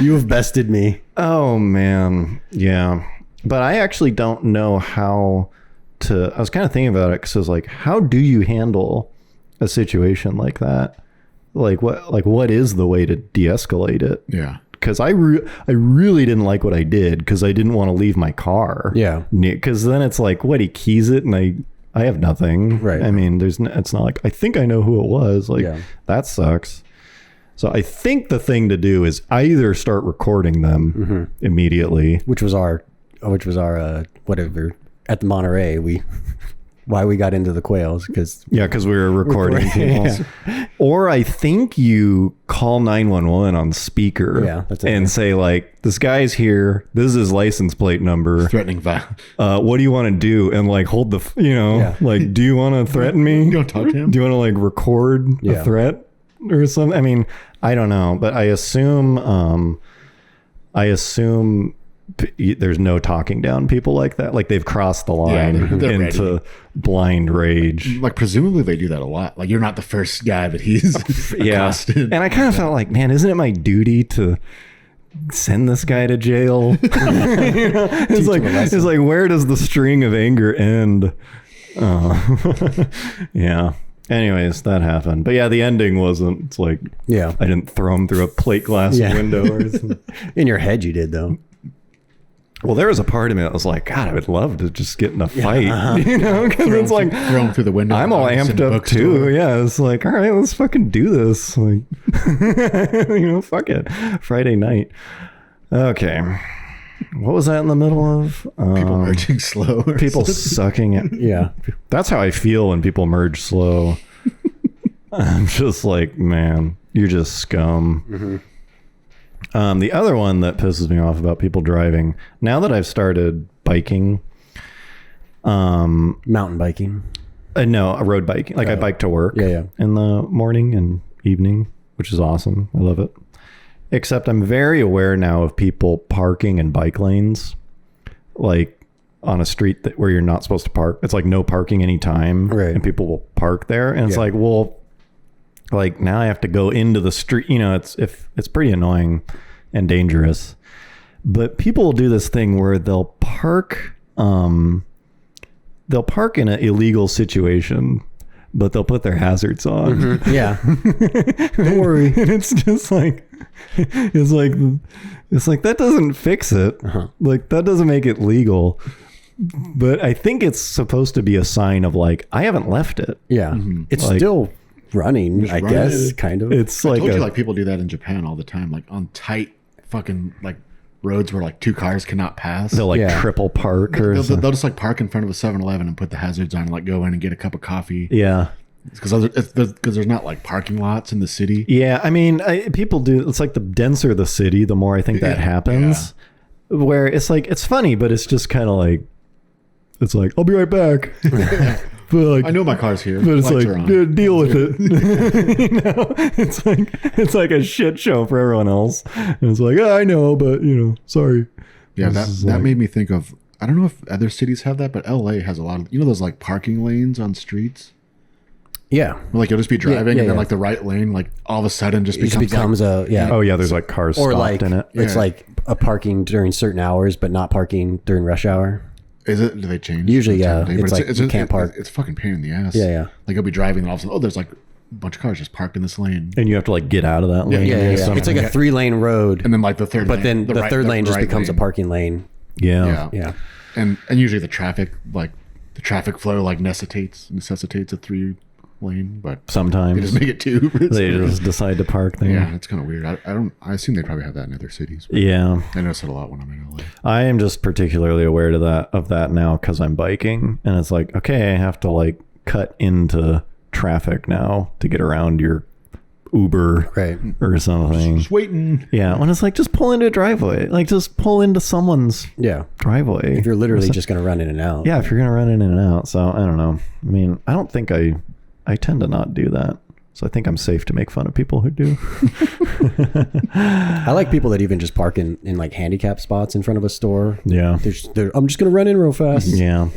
You have bested me. Oh man, yeah. But I actually don't know how to. I was kind of thinking about it because I was like, how do you handle a situation like that? Like what is the way to de-escalate it? Yeah. Because I really didn't like what I did because I didn't want to leave my car. Yeah. Because then it's like, he keys it and I have nothing. Right. I mean, it's not like I think I know who it was. Like that sucks. So I think the thing to do is either start recording them immediately, which was our whatever at the Monterey. Why we got into the quails because we were recording people. Or I think you call 911 on speaker and say like, this guy's here, this is his license plate number, threatening violence, what do you want to do, and like hold the like, do you want to threaten me? You don't talk to him. Do you want to like record a threat or something? I mean, I don't know, but I assume there's no talking down people like that. Like they've crossed the line they're into blind rage. Like presumably they do that a lot. Like you're not the first guy that he's accosted. And I kind of felt like, man, isn't it my duty to send this guy to jail? You know? It's like, where does the string of anger end? Yeah. Anyways, that happened. But yeah, the ending wasn't. It's like, Yeah. I didn't throw him through a plate glass window or something. In your head, you did though. Well, there was a part of me that was like, God, I would love to just get in a fight, you know, because it's like throw him through the window. I'm all amped up too. Yeah, it's like, all right, let's fucking do this. Like, you know, fuck it. Friday night. Okay, what was that in the middle of? People merging slow. People sucking it. Yeah. That's how I feel when people merge slow. I'm just like, man, you're just scum. Mm-hmm. The other one that pisses me off about people driving, now that I've started biking, Mountain biking. no, road biking. Like I bike to work Yeah. in the morning and evening, which is awesome. I love it. Except I'm very aware now of people parking in bike lanes, like on a street where you're not supposed to park. It's like no parking anytime, Right. and people will park there. And it's like, well, like now I have to go into the street. You know, it's pretty annoying and dangerous. But people will do this thing where they'll park in an illegal situation, but they'll put their hazards on. Mm-hmm. Yeah. Don't worry. And it's just like, it's like that doesn't fix it. Uh-huh. Like that doesn't make it legal. But I think it's supposed to be a sign of like, I haven't left it. Yeah. It's Like- still running, I running. guess, kind of. It's I like, told you, like people do that in Japan all the time, like on tight fucking like roads where like two cars cannot pass. they'll like Yeah. triple park or They'll something. just like park in front of a 7-Eleven and put the hazards on and like go in and get a cup of coffee. Yeah. Because there's not like parking lots in the city. Yeah, I mean, people do. It's like the denser the city, the more I think that Yeah, happens. Where it's like it's funny, but it's just kind of like it's like I'll be right back. But like I know my car's here. but it's Lights like are on. deal with it. You know, it's like a shit show for everyone else. And it's like I know, but you know, sorry. Yeah, This that is that like- made me think of. I don't know if other cities have that, but LA has a lot of those like parking lanes on streets. Yeah. Where, like you'll just be driving yeah, and then yeah. like the right lane, like all of a sudden just It just becomes becomes a, Oh yeah, there's like cars or stopped like, in it. it's Yeah. like a parking during certain hours, but not parking during rush hour. Is it? Do they change? Usually, the time of yeah. day? It's But like you can't park. It's fucking pain in the ass. Yeah, yeah. Like I'll be driving and all of a sudden, there's like a bunch of cars just parked in this lane, And you have to like get out of that lane. Yeah, or yeah. something. It's like a 3-lane road, and then like the third. but lane, then the right- third lane just right becomes a lane. parking lane. yeah. Yeah, Yeah. and usually the traffic flow like necessitates a 3-lane, but Sometimes they just make it 2. they just decide to park there. yeah, it's kind of weird. I assume they probably have that in other cities. But Yeah. I notice it a lot when I'm in LA. I am just particularly aware of that now because I'm biking, and it's like, okay, I have to like cut into traffic now to get around your Uber Right. or something. Just waiting. Yeah, when it's like just pull into a driveway, like just pull into someone's Yeah. driveway. If you're literally just going to run in and out. yeah, if you're gonna run in and out. So I don't know. I mean, I don't think I tend to not do that. So I think I'm safe to make fun of people who do. I like people that even just park in like handicap spots in front of a store. Yeah. I'm just going to run in real fast. Yeah.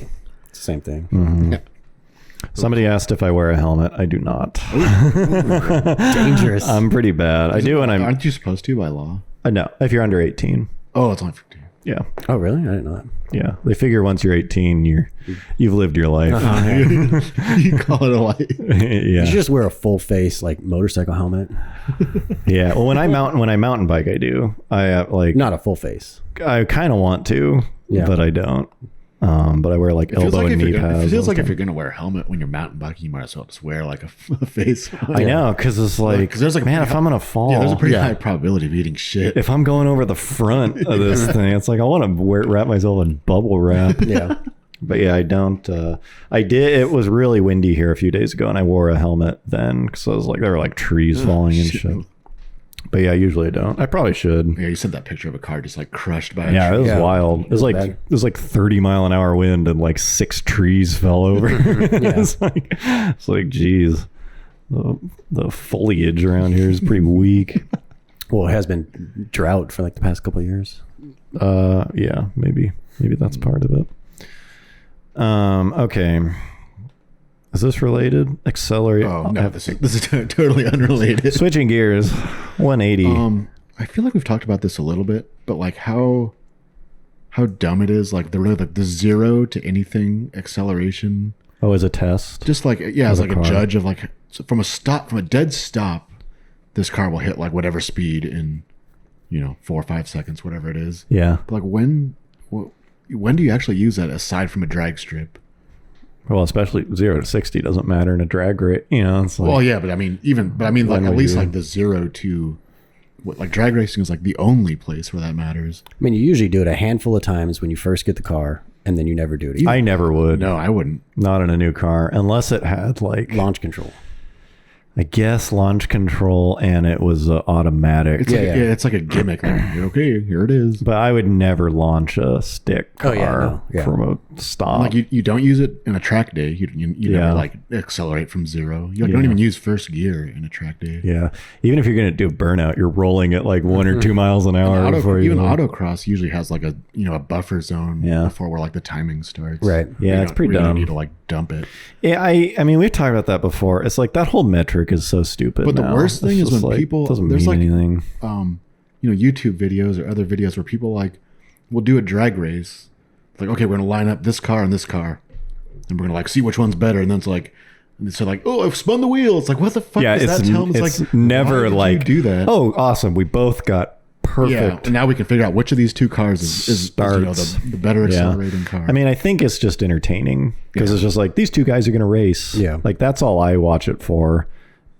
It's the same thing. Mm. Somebody asked if I wear a helmet. I do not. Dangerous. I'm pretty bad. I do when I'm Aren't you supposed to by law? no, if you're under 18. Oh, it's only 15. Yeah. Oh, really? I didn't know that. Yeah. They figure once you're 18, you've lived your life. You call it a light. You should Yeah. just wear a full face like motorcycle helmet, Yeah. Well, when I mountain bike, I do. I like not a full face. I kind of want to, Yeah. but I don't. But I wear like It feels elbow like and knee it pads. feels all like the if time. you're gonna wear a helmet when you're mountain biking, you might as well just wear like a face. I know, because it's like, 'cause there's like a man, pretty if I'm gonna fall, Yeah, there's a pretty high probability of eating shit. if I'm going over the front of this thing, it's like I want to wrap myself in bubble wrap. Yeah. But yeah, I don't. I did. It was really windy here a few days ago, and I wore a helmet then because I was like, there were like trees falling and shit. But yeah, usually I don't. I probably should. Yeah, you sent that picture of a car just like crushed by a Yeah, it tree. was Yeah. wild. It was like bad. it was like 30 mile an hour wind and like 6 trees fell over. it's like, geez, the foliage around here is pretty weak. Well, it has been drought for like the past couple of years. Yeah, maybe that's part of it. Okay. Is this related? Accelerate. Oh no, this is totally unrelated. Switching gears, 180. I feel like we've talked about this a little bit, but like how dumb it is. Like the 0 to anything acceleration. Oh, as a test. Just like as like a car. judge of like from a dead stop, this car will hit like whatever speed in 4 or 5 seconds, whatever it is. Yeah. But like when do you actually use that aside from a drag strip? Well, especially 0 to 60 doesn't matter in a drag rate. It's like, Well, yeah, but I mean like at least like the 0 to like drag racing is like the only place where that matters. I mean, you usually do it a handful of times when you first get the car, and then you never do it again. I never would. No, I wouldn't. Not in a new car, unless it had like Launch control. I guess launch control and it was automatic. It's it's like a gimmick. Like, okay, here it is. But I would never launch a stick car no. from a stop. Like you don't use it in a track day. You never like accelerate from 0. You don't even use first gear in a track day. Yeah, even if you're going to do a burnout, you're rolling at like 1 or 2 miles an hour before you. Even autocross usually has like a a buffer zone before where like the timing starts. Right. Yeah, it's pretty You dumb. don't need to like dump it. Yeah, I mean we've talked about that before. It's like that whole metric is so stupid. But the now. worst thing It's is just when like, people doesn't there's mean like anything. YouTube videos or other videos where people like will do a drag race. Like, okay, we're gonna line up this car and this car, and we're gonna like see which one's better. And then it's like, oh, I've spun the wheel. It's like, what the fuck does that tell them? It's like never why did like you do that. Oh, awesome! We both got perfect. Yeah, and now we can figure out which of these two cars is the better accelerating car. I mean, I think it's just entertaining because it's just like these two guys are going to race. Yeah. Like that's all I watch it for.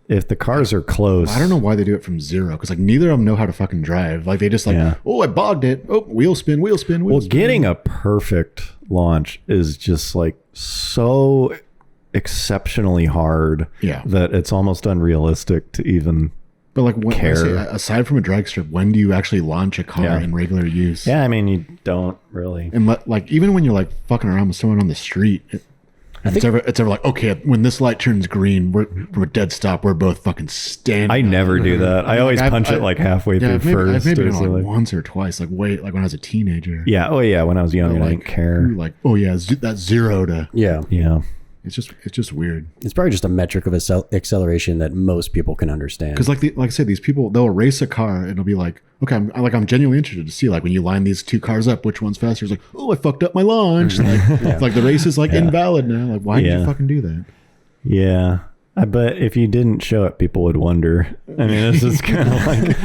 If the cars are close, I don't know why they do it from 0 because like neither of them know how to fucking drive. Like they just like, oh, I bogged it. Oh, wheel spin. Well, spin. getting a perfect launch is just like so exceptionally hard that it's almost unrealistic to even. But like, when I say, aside from a drag strip, when do you actually launch a car in regular use? Yeah, I mean, you don't really. And like, even when you're like fucking around with someone on the street, it's ever like, okay, when this light turns green, we're from a dead stop. We're both fucking standing. I never do that. I always punch it like halfway through first. I've maybe done it like once or twice. Like like when I was a teenager. Yeah. Oh yeah. When I was young, I didn't care. Like, oh yeah, that's 0 to. Yeah. It's just weird. It's probably just a metric of acceleration that most people can understand. Because like I said, these people, they'll race a car and it'll be like, okay, I'm genuinely interested to see like when you line these two cars up, which one's faster. It's like, oh, I fucked up my launch. Like, it's like the race is like invalid now. Like, why did you fucking do that? Yeah. But if you didn't show it, people would wonder. I mean, it's just kind of like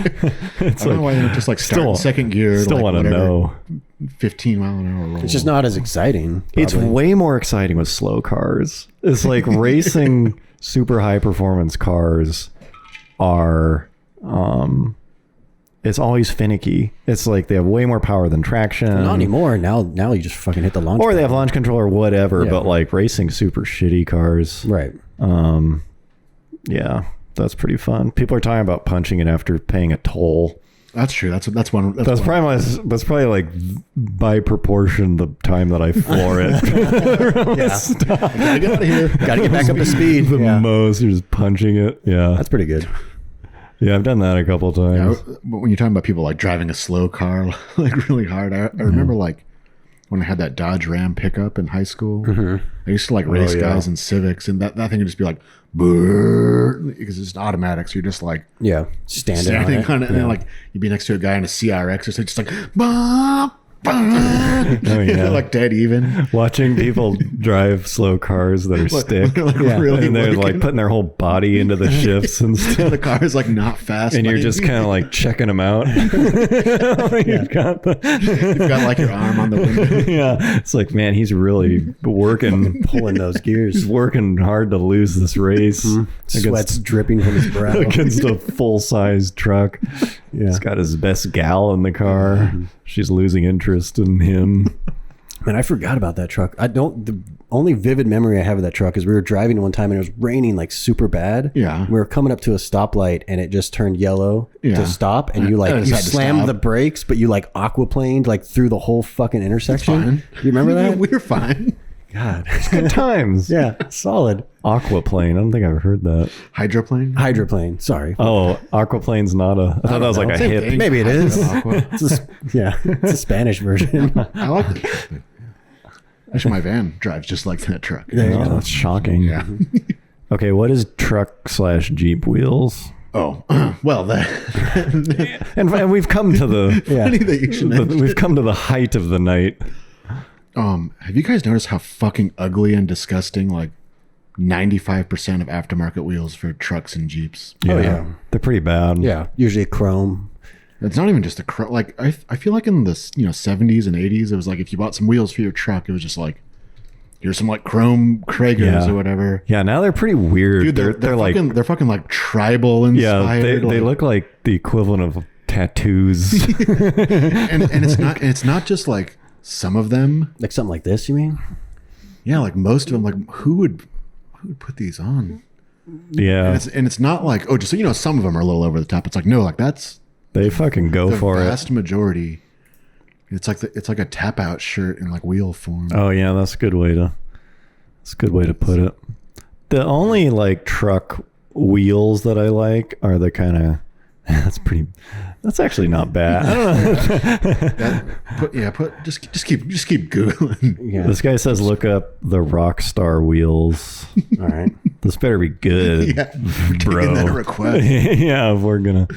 it's I don't know why they don't just like start in second gear. Still like, want to know. 15 mile an hour roll. It's just not as exciting. Probably. It's way more exciting with slow cars. It's like racing super high performance cars are it's always finicky. It's like they have way more power than traction. Not anymore. Now you just fucking hit the launch. Or they have launch control or whatever, but like racing super shitty cars. Right. Yeah, that's pretty fun. People are talking about punching it after paying a toll. That's true. That's one. That's probably like by proportion the time that I floor it. Gotta get out of here. Gotta get back up to speed. The most, you're just punching it. Yeah, that's pretty good. Yeah, I've done that a couple times. Yeah, but when you're talking about people like driving a slow car like really hard, I remember like when I had that Dodge Ram pickup in high school. I used to like race guys in Civics, and that thing would just be like, because it's automatic, so you're just like standing on it, and then like you'd be next to a guy in a CRX or something, just like like dead even. Watching people drive slow cars that are stick, really and they're like putting their whole body into the shifts and stuff. The car is like not fast, and you're just kind of like checking them out. You've got like your arm on the window. Yeah, it's like, man, he's really working, pulling those gears. He's working hard to lose this race. Sweat's dripping from his brow against a full-size truck. He's got his best gal in the car. She's losing interest in him. Man, I forgot about that truck. The only vivid memory I have of that truck is we were driving one time and it was raining like super bad. Yeah. We were coming up to a stoplight and it just turned yellow to stop, and you slammed the brakes, but you like aquaplaned like through the whole fucking intersection. You remember that? We were fine. God. Good times. Yeah, solid. Aquaplane. I don't think I've heard that. Hydroplane? Hydroplane. Sorry. Oh, Aquaplane's not a... I thought that was like a Same hip... thing. Maybe it is. Aqua. It's a Spanish version. I like that truck. Actually, my van drives just like that truck. Oh, that's shocking. Yeah. Okay, what is truck/Jeep wheels? Oh, well, that. And we've come to the... Funny that you should mention We've it. come to the height of the night. Have you guys noticed how fucking ugly and disgusting, like, 95% of aftermarket wheels for trucks and Jeeps? yeah. They're pretty bad. Yeah, usually chrome. It's not even just the like I feel like in the 70s and 80s it was like if you bought some wheels for your truck it was just like here's some like chrome Kragers or whatever. Yeah, now they're pretty weird. Dude, they're like they're fucking like tribal inspired. They look like the equivalent of tattoos. and it's not just like some of them. Like something like this, you mean? Yeah, like most of them. Like who would put these on? Yeah, And it's not like just so you know some of them are a little over the top. It's like no, like that's they fucking go the for vast majority. It's like a tap out shirt in like wheel form. it. Oh yeah, that's a good way to put it. The only like truck wheels that I like are the kind of that's actually not bad. I don't know. Just keep googling. Yeah. This guy says look up the Rockstar wheels. All right. This better be good, Yeah, bro. taking that a request. Yeah, if we're gonna.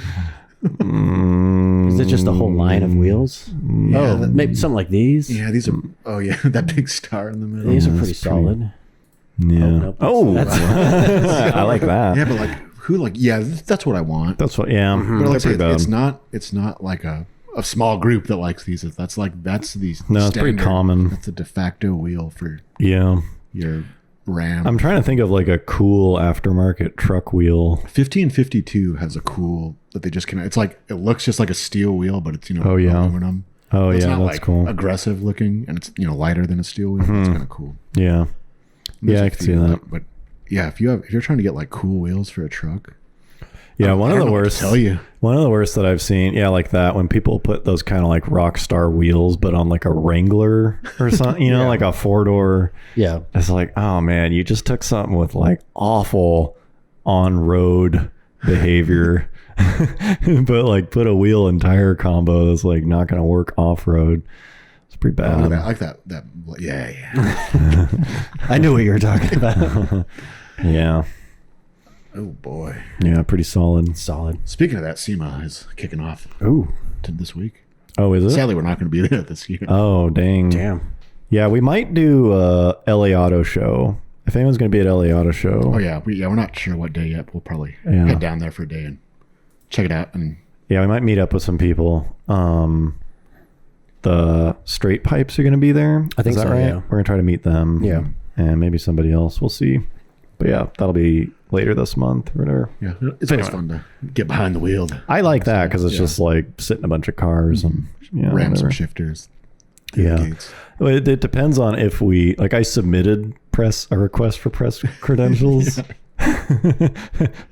Is it just a whole line of wheels? Yeah, Maybe something like these. Yeah, these are. Oh yeah, that big star in the middle. These are that's pretty solid. Yeah. nope, I like that. Yeah, but like who like that's what I want. That's what. Yeah, But they're like I pretty say, bad. it's not like a small group that likes these. That's the No, it's pretty common. That's the de facto wheel for Yeah, your Ram. I'm trying to think of like a cool aftermarket truck wheel. 1552 has a cool that they just connect. It's like it looks just like a steel wheel, but it's Oh, yeah. aluminum. Oh It's yeah, not that's like cool. aggressive looking, and it's lighter than a steel wheel. That's kind of cool. Yeah, There's yeah, a I can see few, that. like, but yeah, if you're trying to get like cool wheels for a truck, Yeah, one I of don't the know what to worst. tell you. One of the worst that I've seen. Yeah, like that when people put those kind of like Rockstar wheels, but on like a Wrangler or something. You know, Yeah. like a 4-door. Yeah. It's like, oh man, you just took something with like awful on-road behavior, but like put a wheel and tire combo that's like not going to work off-road. It's pretty I bad. like that. Yeah. I knew what you were talking about. Yeah, Oh boy. yeah, pretty solid. Solid. Speaking of that, SEMA is kicking off Ooh. this week. Oh, is it? Sadly, we're not going to be there this year. Oh, dang. Damn. Yeah, we might do LA Auto Show. If anyone's going to be at LA Auto Show. Oh yeah, we're not sure what day yet. We'll probably Yeah. head down there for a day and check it out. And Yeah, we might meet up with some people. The Straight Pipes are going to be there. I think Is that so, right? yeah. We're going to try to meet them. Yeah. And maybe somebody else. We'll see. But yeah, that'll be later this month or whatever. yeah, it's always fun to get behind the wheel, I like that because it's Yeah. just like sitting a bunch of cars and ram whatever. some shifters. through the Yeah. gates. Well, it depends on if we like. I submitted a request for press credentials,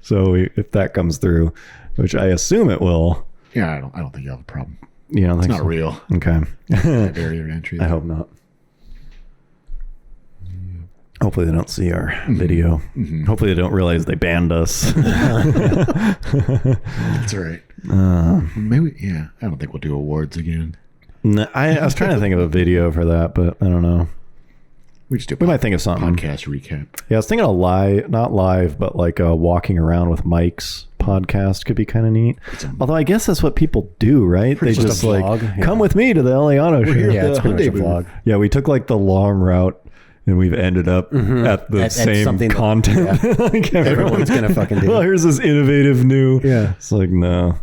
so if that comes through, which I assume it will. Yeah, I don't think you have a problem. You know, It's not real. Okay, Barrier to entry. I hope not. Hopefully they don't see our video. Hopefully they don't realize they banned us. That's all right. Maybe. Yeah, I don't think we'll do awards again. No, I was trying to think of a video for that, but I don't know. We just do We might think of something. podcast recap. Yeah, I was thinking of not live, but like a walking around with Mike's podcast could be kind of neat. Although I guess that's what people do, right? They just just a like vlog, yeah. come with me to the LA Auto Show. Yeah, it's pretty much a vlog. Yeah, we took like the long route, and we've ended up at the At same something that- content. Like Everyone's going to fucking do well, it. here's this innovative new. Yeah. It's like no.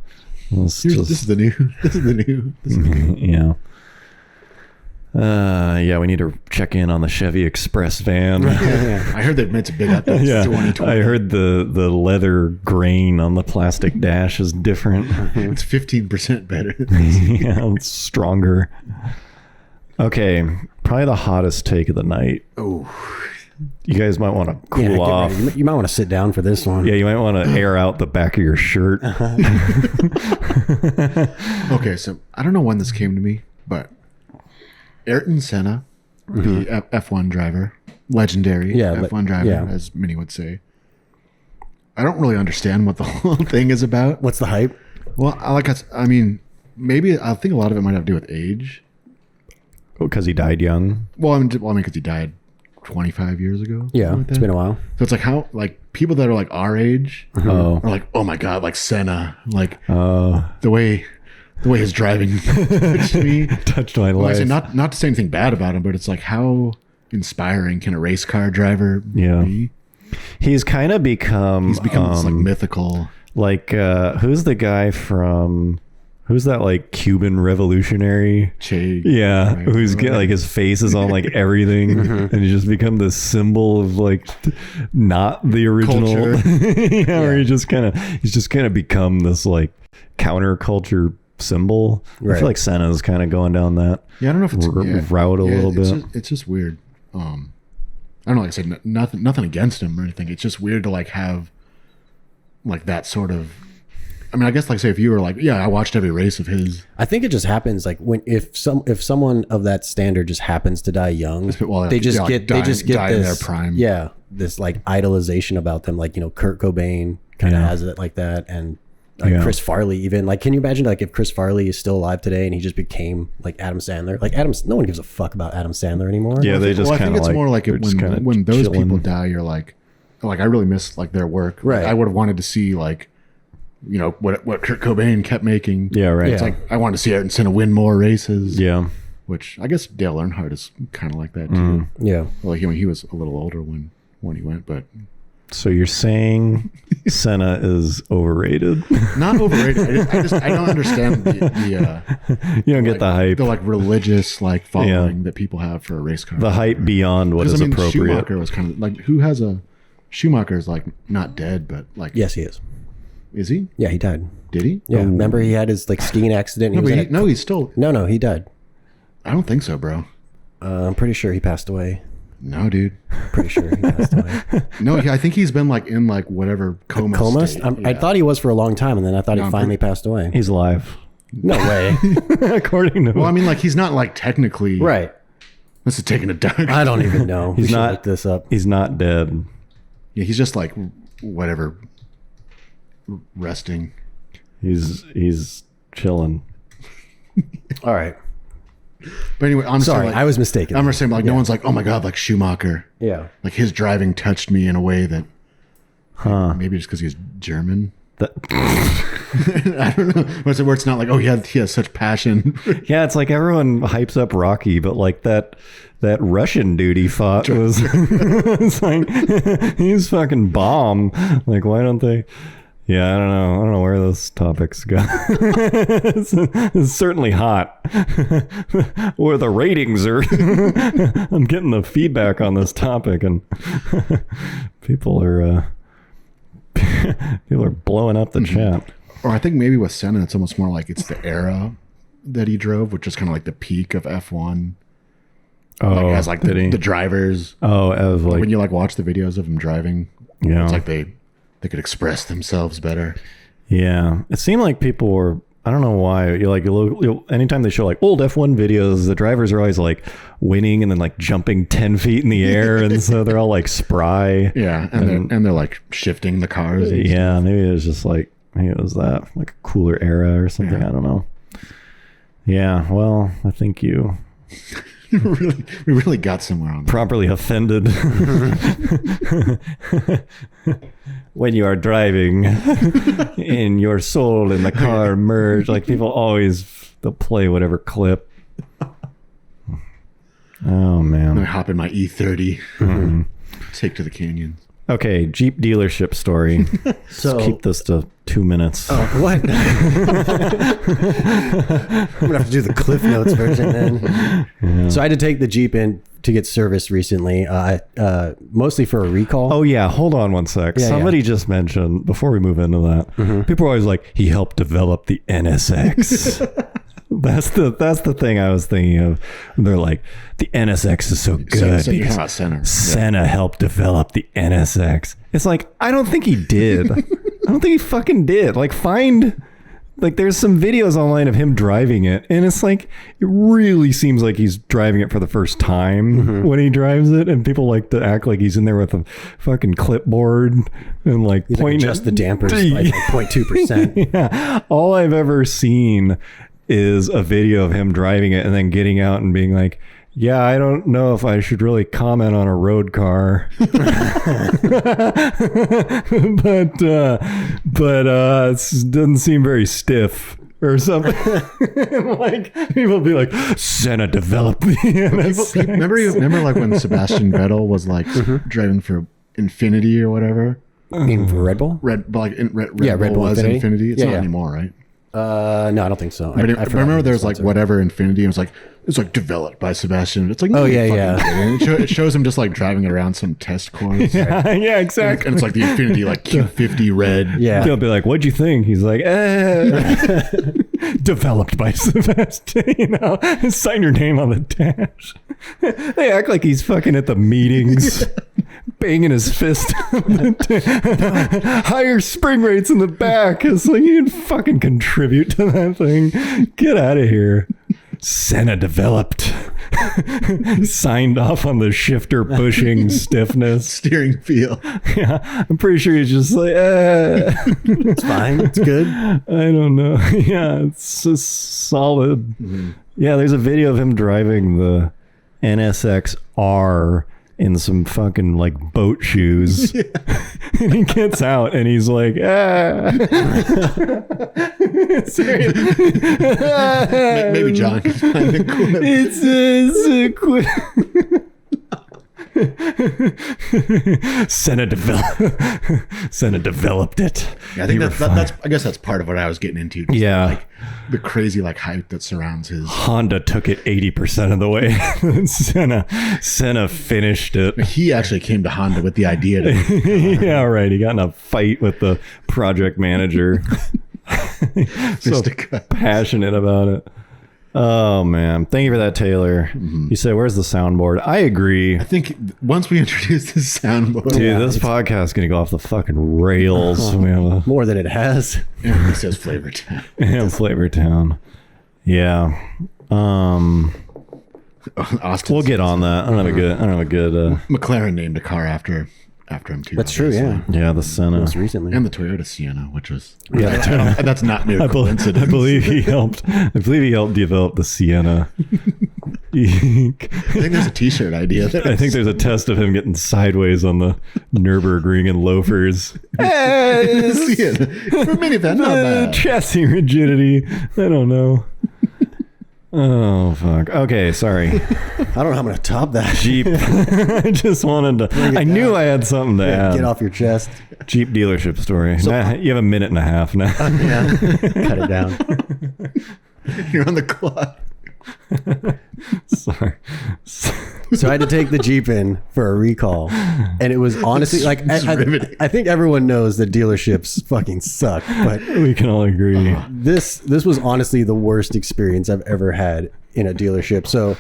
It's This just- is the new. This is the new. This is the new. yeah. Yeah, we need to check in on the Chevy Express van. I heard they've made some big updates. Yeah, 2020. I heard the leather grain on the plastic dash is different. It's 15% better. Yeah, it's stronger. Okay, probably the hottest take of the night. Oh, You guys might want to cool Yeah, get off. ready. You might want to sit down for this one. Yeah, you might want to air out the back of your shirt. okay. So I don't know when this came to me, but Ayrton Senna the F1 driver, legendary F1 driver, as many would say. I don't really understand what the whole thing is about. What's the hype? Well, I mean, maybe I think a lot of it might have to do with age. Because he died young. Well, I mean, because he died 25 years ago. Yeah, it's been a while. So it's like how people that are like our age are like, oh my god, like Senna, like the way his driving touched my life. I say not to say anything bad about him, but it's like how inspiring can a race car driver be? He's kind of become this like mythical. Like who's the guy from? Who's that like Cuban revolutionary? Che. Yeah, right. Who's get like his face is on like everything, and he's just become this symbol of like not the original. Or he's just kind of become this like counterculture symbol. Right. I feel like Senna's kind of going down that. Yeah, I don't know if it's route a little bit. It's just weird. I don't know. Like I said, nothing against him or anything. It's just weird to like have like that sort of. I mean, I guess like say if you were like, yeah, I watched every race of his. I think it just happens like if someone of that standard just happens to die young, they just get this, in their prime. Yeah, this like idolization about them, like Kurt Cobain kind of has it like that, and like Chris Farley even. Like, can you imagine like if Chris Farley is still alive today and he just became like Adam Sandler? Like no one gives a fuck about Adam Sandler anymore. Yeah, they just. I think it's more like when those chilling. people die, you're like I really miss like their work. Right, like, I would have wanted to see like. What Kurt Cobain kept making. Yeah, right. It's like I wanted to see Ayrton Senna win more races. Yeah. Which I guess Dale Earnhardt is kind of like that too. Yeah. Well, he was a little older when he went, but. So you're saying Senna is overrated? Not overrated. I don't understand the you don't get the hype. The like religious like following that people have for a race car. The hype beyond what is appropriate. Schumacher was kind of like Schumacher is like not dead, but like yes, he is. Is he? Yeah, he died. Did he? Yeah. Remember he had his like skiing accident. He's still. No, he died. I don't think so, bro. I'm pretty sure he passed away. No, dude. Pretty sure he passed away. No, I think he's been like in like whatever coma. State. I thought he was for a long time, and then I thought he finally passed away. He's alive. No way. According to. Well, I mean, like he's not like technically. Right. This is taking a dark. I don't even know. He's not. Look this up. He's not dead. Yeah, he's just like whatever. Resting. He's chilling. All right. But anyway, I'm sorry, like, I was mistaken. I'm just saying, like, no one's like, oh my god, like Schumacher. Yeah. Like his driving touched me in a way that, maybe just because he's German. I don't know. Where it's not like, oh, he has such passion. Yeah, it's like everyone hypes up Rocky, but like that Russian dude he fought was it's like he's fucking bomb. Like, why don't they? Yeah, I don't know where those topics go. It's certainly hot. Or the ratings are. I'm getting the feedback on this topic, and people are blowing up the chat. Or I think maybe with Senna, it's almost more like it's the era that he drove, which is kind of like the peak of F1. Oh, like, as like the drivers. Oh, as like when you like watch the videos of him driving, it's like they could express themselves better. Yeah, it seemed like people were. I don't know why. Anytime they show like old F1 videos, the drivers are always like winning and then like jumping 10 feet in the air, and so they're all like spry. Yeah, and they're like shifting the cars. Yeah, maybe it was just like maybe it was that like a cooler era or something. I don't know. Yeah, well, I think you. we really got somewhere on that. Properly offended when you are driving and your soul and the car merge. Like people they'll play whatever clip. Oh man! I'm gonna hop in my E30, take to the canyons. Okay, Jeep dealership story. So let's keep this to 2 minutes. Oh, what? I'm gonna have to do the Cliff Notes version then. Yeah. So I had to take the Jeep in to get serviced recently, mostly for a recall. Oh yeah, hold on one sec. Somebody just mentioned before we move into that. People are always like, he helped develop the NSX. That's the thing I was thinking of. They're like, the NSX is so good because Senna helped develop the NSX. It's like, I don't think he did. I don't think he fucking did. Like, find like there's some videos online of him driving it, and it's like it really seems like he's driving it for the first time when he drives it, and people like to act like he's in there with a fucking clipboard and like pointing just the dampers like 0.2%. Yeah. All I've ever seen is a video of him driving it and then getting out and being like, yeah, I don't know if I should really comment on a road car, but it doesn't seem very stiff or something. Like people be like, Senna developed the NSX. Remember like when Sebastian Vettel was like driving for Infinity or whatever? You mean for Red Bull? Red Bull Red Bull was Infinity. It's not anymore, right? No, I don't think so. I remember there was like whatever Infinity, and it's like developed by Sebastian. It's like, no, it shows him just like driving it around some test course. Yeah, exactly. And it's like the Infinity, like Q50 red. Yeah. They'll be like, what'd you think? He's like, developed by Sebastian, sign your name on the dash. They act like he's fucking at the meetings, banging his fist. Higher spring rates in the back. It's like, you didn't fucking contribute to that thing. Get out of here. Senna developed. Signed off on the shifter pushing stiffness. Steering feel. Yeah, I'm pretty sure he's just like, It's fine. It's good. I don't know. Yeah, it's just solid. Yeah, there's a video of him driving the NSX R in some fucking like boat shoes. And he gets out and he's like, Maybe John can find the clip. It's a quit. Senna developed it. Yeah, I think that's I guess that's part of what I was getting into. Just like the crazy like hype that surrounds his. Honda took it 80% of the way. Senna finished it. He actually came to Honda with the idea. Yeah, right. He got in a fight with the project manager. So passionate about it. Oh man, thank you for that, Taylor. You said, where's the soundboard? I agree. I think once we introduce the soundboard, dude, this podcast is gonna go off the fucking rails. We have more than it has. It says Flavor Town. And Flavor Town. Yeah. We'll get on that. I don't have a good McLaren named a car after him too. That's true, yeah. Yeah, the Senna. Most recently. And the Toyota Sienna, which was that's not mere coincidence. I believe he helped develop the Sienna. I think there's a t-shirt idea there. I think there's a test of him getting sideways on the Nürburgring and loafers. Sienna. For a minivan, not bad. Chassis rigidity. I don't know. Oh fuck. Okay, sorry. I don't know how I'm gonna top that. Jeep. I just wanted to. I knew I had something to add. Get off your chest. Jeep dealership story. So, you have a minute and a half now. Yeah. Cut it down. You're on the clock. Sorry. So I had to take the Jeep in for a recall, and it was honestly like I think everyone knows that dealerships fucking suck, but we can all agree. This was honestly the worst experience I've ever had in a dealership. So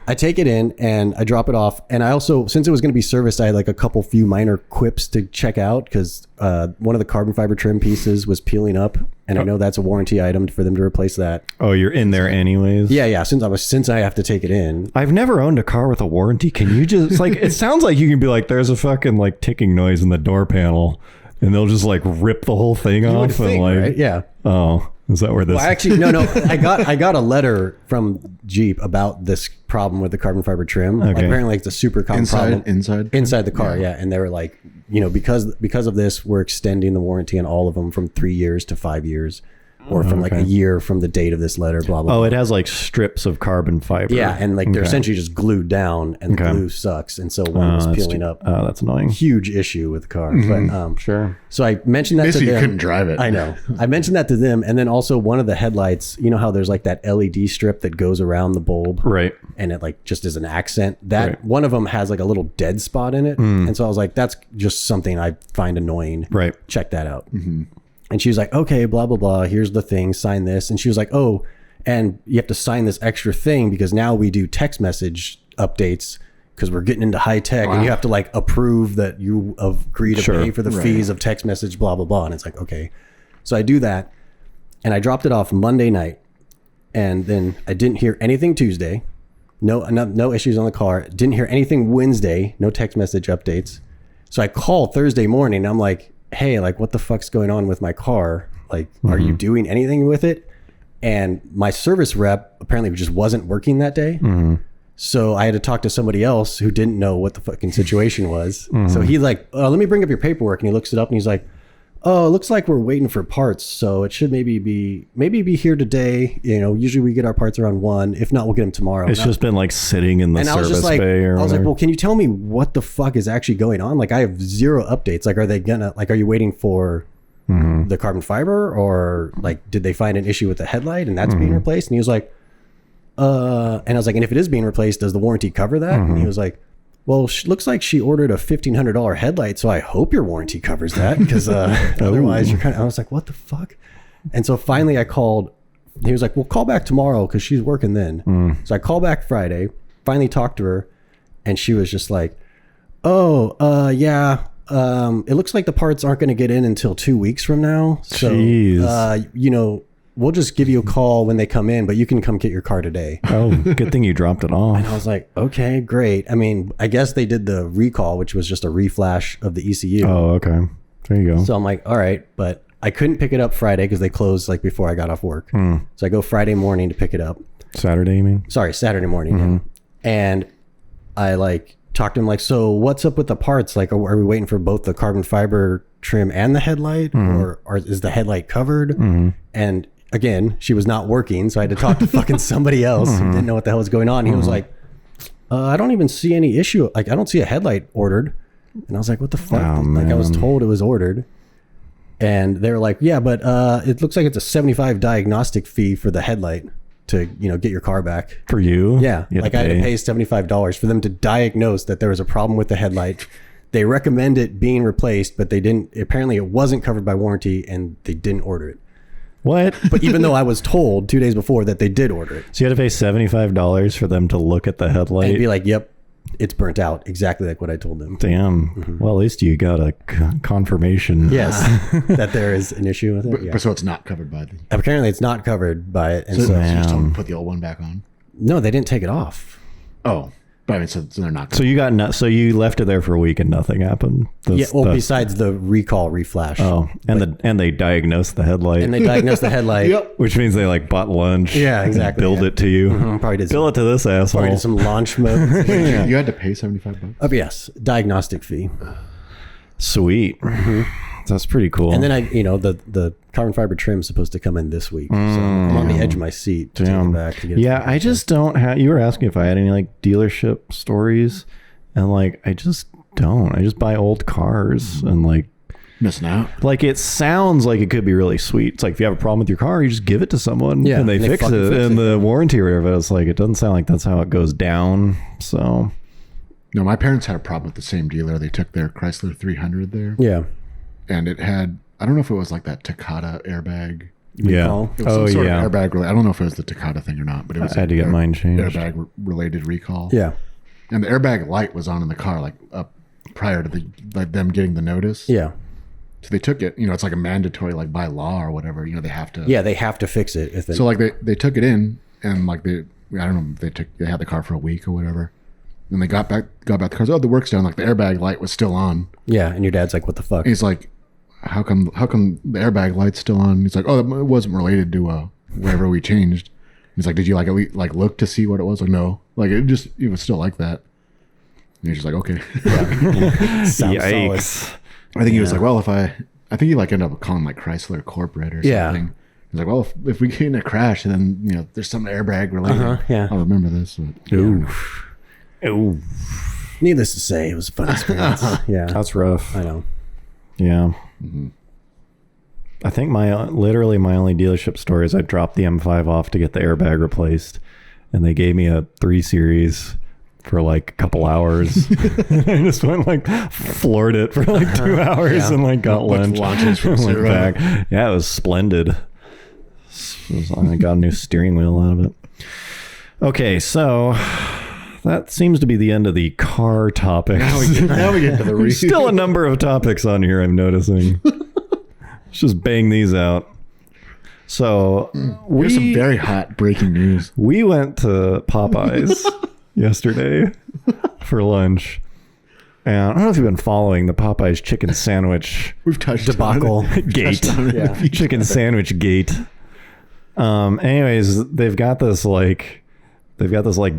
I take it in and I drop it off, and I also, since it was going to be serviced, I had like a few minor quips to check out because one of the carbon fiber trim pieces was peeling up, and I know that's a warranty item for them to replace that. Oh, you're in there anyways? Yeah. Since I have to take it in. I've never owned a car with a warranty. Can you just like? It sounds like you can be like, there's a fucking like ticking noise in the door panel, and they'll just like rip the whole thing off and like, right? Yeah. Oh. Is that where this? Well, actually, no. I got a letter from Jeep about this problem with the carbon fiber trim. Okay. Like, apparently, it's a super common problem inside the car. Yeah, and they were like, because of this, we're extending the warranty on all of them from 3 years to 5 years, or from like a year from the date of this letter. Blah blah. Oh, blah. it has like strips of carbon fiber. Yeah, and like they're essentially just glued down, and the glue sucks, and so one was peeling up. Oh, that's annoying. Huge issue with the car. But sure. So I mentioned that basically to them. You couldn't drive it. I know. I mentioned that to them, and then also one of the headlights. You know how there's like that LED strip that goes around the bulb, right? And it like just is an accent. That one of them has like a little dead spot in it, and so I was like, that's just something I find annoying. Right. Check that out. And she was like, okay, blah, blah, blah. Here's the thing. Sign this. And she was like, oh, and you have to sign this extra thing because now we do text message updates because we're getting into high tech. Wow. And you have to like approve that you agree to pay for the fees of text message, blah, blah, blah. And it's like, okay. So I do that. And I dropped it off Monday night. And then I didn't hear anything Tuesday. No issues on the car. Didn't hear anything Wednesday. No text message updates. So I call Thursday morning. I'm like, hey, like, what the fuck's going on with my car? Like, are you doing anything with it? And my service rep apparently just wasn't working that day. So I had to talk to somebody else who didn't know what the fucking situation was. So he like, let me bring up your paperwork. And he looks it up and he's like, oh, it looks like we're waiting for parts. So it should maybe be here today. You know, usually we get our parts around 1. If not, we'll get them tomorrow. It's just been like sitting in the service bay or whatever. I was like, well, can you tell me what the fuck is actually going on? Like, I have 0 updates. Like, are you waiting for the carbon fiber, or like, did they find an issue with the headlight and that's being replaced? And he was like, and I was like, and if it is being replaced, does the warranty cover that? And he was like, well, looks like she ordered a $1,500 headlight, so I hope your warranty covers that, because otherwise you're kind of, I was like, what the fuck? And so finally I called. He was like, well, call back tomorrow because she's working then. So I called back Friday, finally talked to her, and she was just like, yeah, it looks like the parts aren't going to get in until 2 weeks from now. So, you know, we'll just give you a call when they come in, but you can come get your car today. Oh, good thing you dropped it off. And I was like, okay, great. I mean, I guess they did the recall, which was just a reflash of the ECU. Oh, okay. There you go. So I'm like, all right, but I couldn't pick it up Friday because they closed like before I got off work. So I go Friday morning to pick it up. Saturday, you mean? Sorry, Saturday morning. Yeah. And I like talked to him like, so what's up with the parts? Like, are we waiting for both the carbon fiber trim and the headlight, or is the headlight covered? And again, she was not working, so I had to talk to fucking somebody else who didn't know what the hell was going on. He was like, I don't even see any issue. Like, I don't see a headlight ordered. And I was like, what the fuck? Like, I was told it was ordered. And they were like, yeah, but it looks like it's a $75 diagnostic fee for the headlight to, you know, get your car back. For you? Yeah. Like, I had to pay $75 for them to diagnose that there was a problem with the headlight. They recommend it being replaced, but they didn't. Apparently, it wasn't covered by warranty, and they didn't order it. What? But even though I was told 2 days before that they did order it. So you had to pay $75 for them to look at the headlight? And be like, yep, it's burnt out. Exactly like what I told them. Damn. Well, at least you got a confirmation. Yes. That there is an issue with it. But so it's not covered by the... Apparently it's not covered by it. And so you just told them to put the old one back on? No, they didn't take it off. Oh. But I mean, so they're not. So you left it there for a week and nothing happened. Besides the recall reflash. Oh, and they diagnosed the headlight. And they diagnosed the headlight. Yep. Which means they like bought lunch. Yeah, exactly. Billed it to you. Probably did. Bill it to this asshole. Probably did some launch mode. You had to pay $75. Oh yes, diagnostic fee. Sweet. That's pretty cool. And then the carbon fiber trim is supposed to come in this week, so I'm on the edge of my seat to take it back to get it. Yeah, I just don't have. You were asking if I had any like dealership stories, and like I just don't. I just buy old cars and like missing out. Like, it sounds like it could be really sweet. It's like if you have a problem with your car, you just give it to someone and they fix it, and the warranty or whatever. It's like, it doesn't sound like that's how it goes down. So no, my parents had a problem with the same dealer. They took their Chrysler 300 there. Yeah. And it had, I don't know if it was like that Takata airbag. Yeah. It was some sort of airbag. I don't know if it was the Takata thing or not, but it was. I had to get mine changed. Airbag related recall. Yeah. And the airbag light was on in the car, like up prior to them getting the notice. Yeah. So they took it. It's like a mandatory, like by law or whatever. They have to. Yeah, they have to fix it. So like they took it in, and like I don't know, they had the car for a week or whatever. And they got back the car. Oh, the work's done. Like the airbag light was still on. Yeah, and your dad's like, "What the fuck?" And he's like, "How come the airbag light's still on?" He's like, "Oh, it wasn't related to whatever we changed." He's like, "Did you like look to see what it was?" Like, no, like it was still like that. And he's just like, "Okay." Yeah. Yikes. Solid. I think he was like, "Well, if I think he like ended up calling like Chrysler corporate or something." Yeah. He's like, "Well, if we get in a crash and then there's some airbag related, yeah, I'll remember this." But, Ooh. Needless to say, it was a fun experience. Yeah, that's rough. I know. Yeah. Mm-hmm. I think literally my only dealership story is I dropped the M5 off to get the airbag replaced, and they gave me a 3 Series for like a couple hours. I just went like floored it for like 2 hours and like got lunch. Launches from zero. Back. Yeah, it was splendid. I got a new steering wheel out of it. Okay, so that seems to be the end of the car topics. Now we get to the There's still a number of topics on here I'm noticing. Let's just bang these out. So Here's some very hot breaking news. we went to Popeyes yesterday for lunch. And I don't know if you've been following the Popeyes chicken sandwich We've touched Debacle. on it. gate. Yeah. Chicken sandwich gate. Anyways, they've got this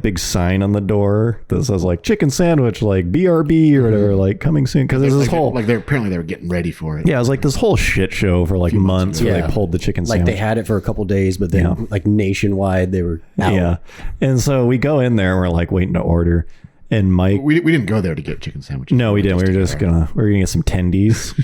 big sign on the door that says like chicken sandwich, like BRB or whatever, like coming soon. Because there's this whole like they were getting ready for it. it was like this whole shit show for like months where Yeah. they pulled the chicken Like sandwich. they had it for a couple days, but then like nationwide they were out. Yeah. And so we go in there and we're like waiting to order. And Mike, We didn't go there to get chicken sandwiches. no, we didn't. We were gonna get some tendies.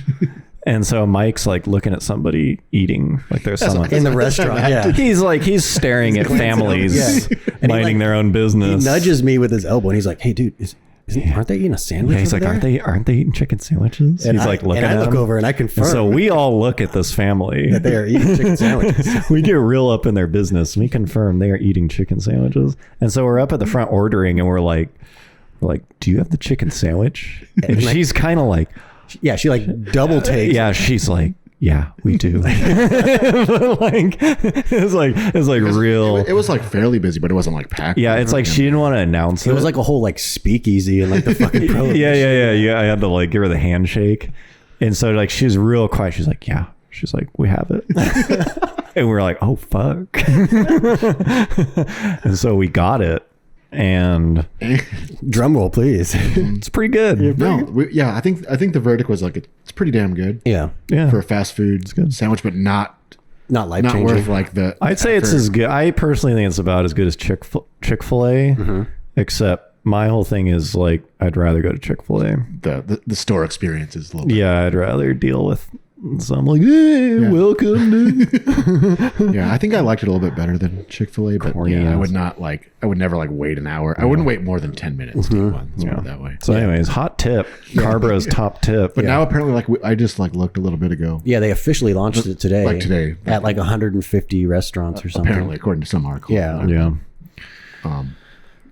And so Mike's like looking at somebody eating, like there's someone In the restaurant. Yeah. he's staring at families Yeah. And he, minding like, their own He business. nudges me with his elbow and he's like, "Hey dude, aren't they eating a sandwich?" Yeah, he's over like, there?" aren't they eating chicken sandwiches? And he's like looking and I at look them. over and I confirm So we all look at this family. that they are eating chicken sandwiches. We get real up in their business. We confirm they are eating chicken sandwiches. And so we're up at the front ordering and we're like, do you have the chicken sandwich? And like- she's kind of like, Yeah, she like double takes. yeah, she's like, yeah, we do. Like, it's like real. It was like fairly busy, but it wasn't like packed. Yeah, it's like she didn't want to announce it. It was like a whole like speakeasy and like the fucking pro. yeah. I had to like give her the handshake. And so like she was real quiet. She's like, yeah. She's like, we have it. And we're like, oh fuck. And so we got it. And Drum roll, please. it's pretty good. I think the verdict was like it's pretty damn good. Yeah, Yeah. For a fast food sandwich, but not not life not changing. worth like the. I'd say it's effort. as good. I personally think it's about as good as Chick-fil-A, except my whole thing is like, I'd rather go to Chick-fil-A. the store experience is a little. Yeah, I'd rather deal with some like, hey, welcome to. Yeah, I think I liked it a little bit better than Chick-fil-A, but Corny yeah, I ass. would never like wait an hour. I wouldn't wait more than 10 minutes to eat one. Let's put it that way. So anyways, hot tip. Carbro's top tip. But now apparently, like I just like looked a little bit ago. Yeah, they officially launched it today. Like today. at like 150 restaurants or something. Apparently, according to some article. Yeah. Yeah.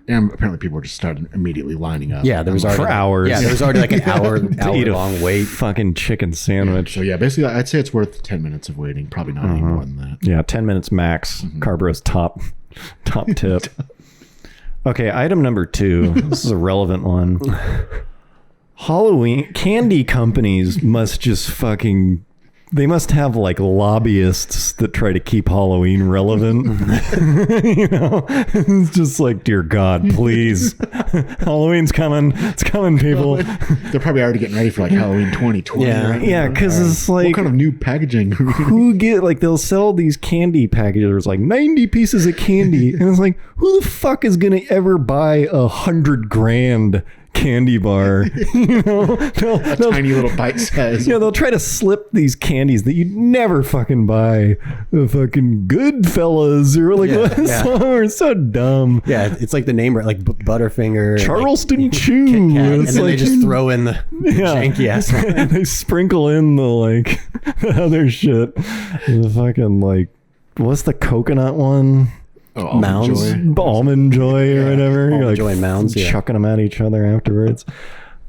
And apparently, people were just started immediately lining up. Yeah, there was already For hours. Yeah, there was already like an hour Eat a long wait. fucking chicken sandwich. So yeah, basically, I'd say it's worth 10 minutes of waiting. Probably not any more than that. Yeah, 10 minutes max. Carbro's top tip. Okay, item number 2. This is a relevant one. Halloween candy companies must just fucking. They must have like lobbyists that try to keep Halloween relevant. You know, it's just like, dear God, please, Halloween's coming. It's coming, people. They're probably already getting ready for like Halloween 2020. Yeah. right? Yeah, because it's What like, kind of new packaging? who get like they'll sell these candy packages. There's like 90 pieces of candy, and it's like, who the fuck is gonna ever buy $100,000 candy bar? You know, they'll Tiny little bite size. yeah, they'll try to slip these candies that you'd never fucking buy. The fucking Goodfellas or like it's so dumb. Yeah, it's like the name like Butterfinger, Charleston Chew. and, like, Kit Kat, and It's then they like- just throw in the janky ass. and they sprinkle in the like the other shit. The fucking like, what's the coconut one? Oh, Mounds. Almond Joy or whatever. Almond You're, Joy and Mounds, yeah. chucking them at each other afterwards.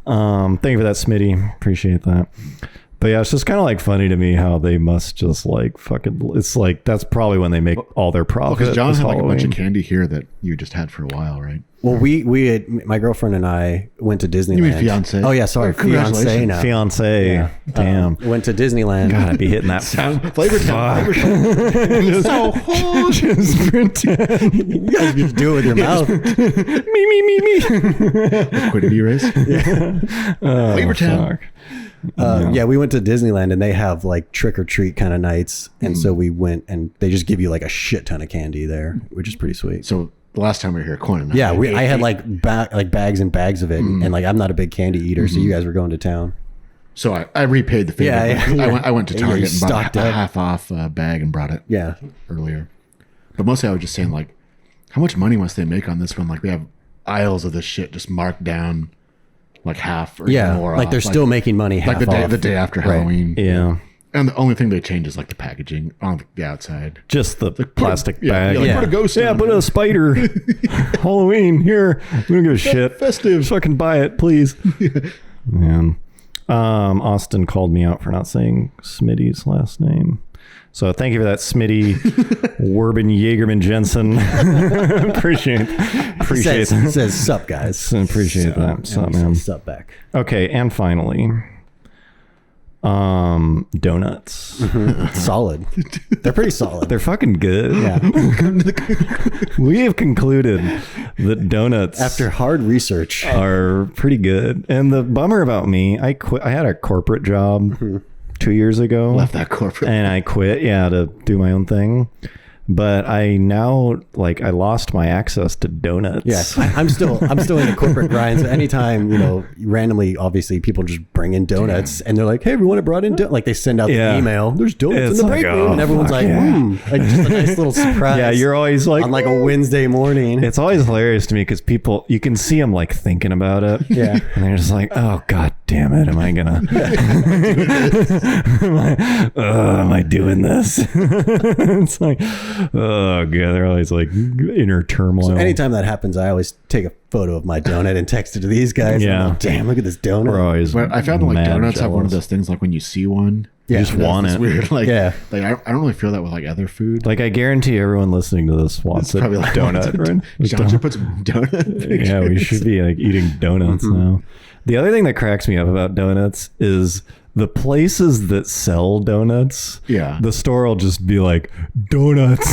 Thank you for that, Smitty. Appreciate that. But yeah, it's just kind of like funny to me how they must just like fucking. It's like that's probably when they make all their profit. Because John is had like a bunch of Halloween. candy here that you just had for a while, right? Well, we had, my girlfirlend and I went to Disneyland. You mean fiance? Oh yeah, sorry, Oh, congratulations. fiance now. Fiance. Yeah. Damn. Went to Disneyland. God, I'd be hitting that. Flavor Town. So hot. Just pretend. You guys need to do it with your mouth. me. Liquidity race. Flavor Town. Fuck. Yeah, we went to Disneyland and they have like trick or treat kind of nights, and so we went and they just give you like a shit ton of candy there, which is pretty sweet. So the last time we were here, Quan and Yeah, I had like bags and bags of it, and like I'm not a big candy eater, so you guys were going to town. So I repaid the favor. Yeah. I went to Yeah, Target you and bought stocked a up. half off bag and brought it Yeah, earlier. But mostly I was just saying, like, how much money must they make on this one? Like, they have aisles of this shit just marked down like half or yeah, more like off. they're still making money half like off. the day after Right. Halloween. Yeah. And the only thing they change is like the packaging on the outside. Just the plastic Yeah, bag. yeah, like, Yeah. put a ghost Yeah, on put it. a spider. Halloween here. We don't give a shit. Festive. Just fucking buy it, please. Man. Austin called me out for not saying Smitty's last name. So thank you for that, Smitty, Werben, Jaegerman, Jensen. appreciate says sup, guys. Appreciate that. Sup, man. Sup back. Okay, and finally, donuts. Solid. They're pretty solid. They're fucking good. Yeah. We have concluded that donuts, after hard research, are pretty good. And the bummer about me, I quit. I had a corporate job 2 years ago. Left that corporate. And I quit, to do my own thing. But I now, I lost my access to donuts. Yes, I'm still in the corporate grind. So anytime, randomly, obviously, people just bring in donuts, and they're like, "Hey, everyone, I brought in donuts." Like they send out the email. There's donuts in the break room, and everyone's like, like just a nice little surprise. Yeah, you're always like on a Wednesday morning. It's always hilarious to me because people, you can see them thinking about it. Yeah, and they're just like, "Oh God damn it, am I gonna? am I doing this?" It's like. Oh god, they're always inner turmoil. So anytime that happens, I always take a photo of my donut and text it to these guys. Yeah. Like, damn, look at this donut. We're always but I found that donuts have one of those things when you see one, you just want it. It's weird. Yeah. I don't really feel that with other food. I guarantee everyone listening to this wants a donut. Right? John should put some donut pictures. Yeah, we should be eating donuts now. The other thing that cracks me up about donuts is the places that sell donuts, the store will just be like, donuts.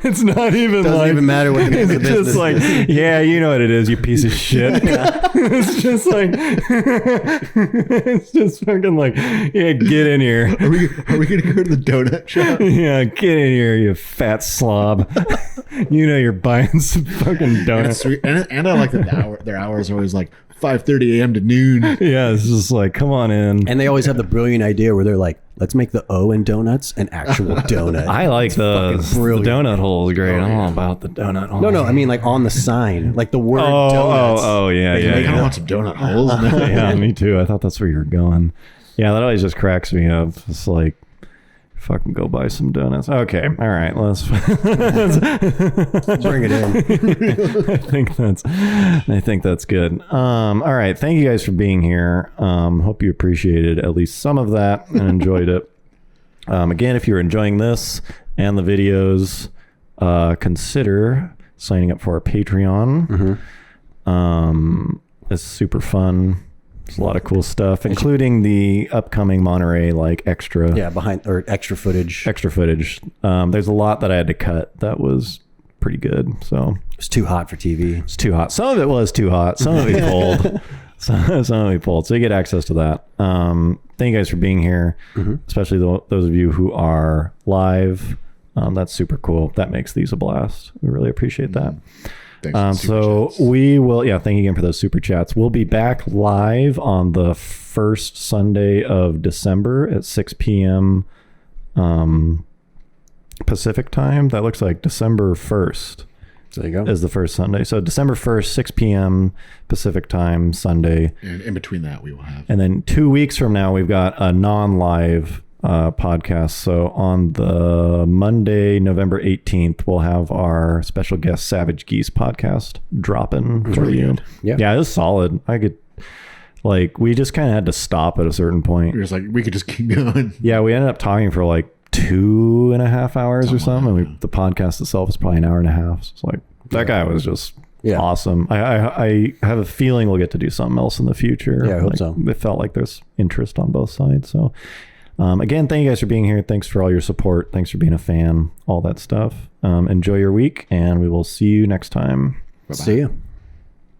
It's not even doesn't even matter what the name of the business is. Yeah, you know what it is, you piece of shit. It's just it's just fucking get in here. Are we gonna go to the donut shop? Yeah, get in here, you fat slob. You're buying some fucking donuts. And I like that their hours are always 5:30 a.m. to noon. Yeah, it's just come on in. And they always have the brilliant idea where they're like, let's make the O in donuts an actual donut. I like those. The donut hole is great. I'm all about the donut hole. No, I mean on the sign, the word donuts. I kind of want some donut holes. Yeah, me too. I thought that's where you were going. Yeah, that always just cracks me up. It's fucking go buy some donuts. Okay, all right, let's bring it in. I think that's good. All right, thank you guys for being here. Hope you appreciated at least some of that and enjoyed it. Again, if you're enjoying this and the videos, consider signing up for our Patreon. It's super fun. There's a lot of cool stuff, including the upcoming Monterey extra. Yeah, extra footage. Extra footage. There's a lot that I had to cut that was pretty good. So it's too hot for TV. It's too hot. Some of it was too hot. Some of it pulled. Some of it pulled. So you get access to that. Thank you guys for being here, especially those of you who are live. That's super cool. That makes these a blast. We really appreciate that. So we will, thank you again for those super chats. We'll be back live on the first Sunday of December at 6 p.m. Pacific time. That looks like December 1st. There you go. Is the first Sunday. So December 1st, 6 p.m. Pacific time, Sunday. And in between that, we will have. And then 2 weeks from now, we've got a non-live podcast. So on the Monday, November 18th, we'll have our special guest Savage Geese podcast dropping for you. Yeah, it was solid. I could we just kind of had to stop at a certain point. You're just we could just keep going. Yeah, we ended up talking for 2.5 hours or something. And the podcast itself is probably an hour and a half. So it's that guy was just awesome. I have a feeling we'll get to do something else in the future. Yeah, I hope so. It felt like there's interest on both sides. So again, thank you guys for being here. Thanks for all your support. Thanks for being a fan, all that stuff. Enjoy your week, and we will see you next time. Bye-bye. See you.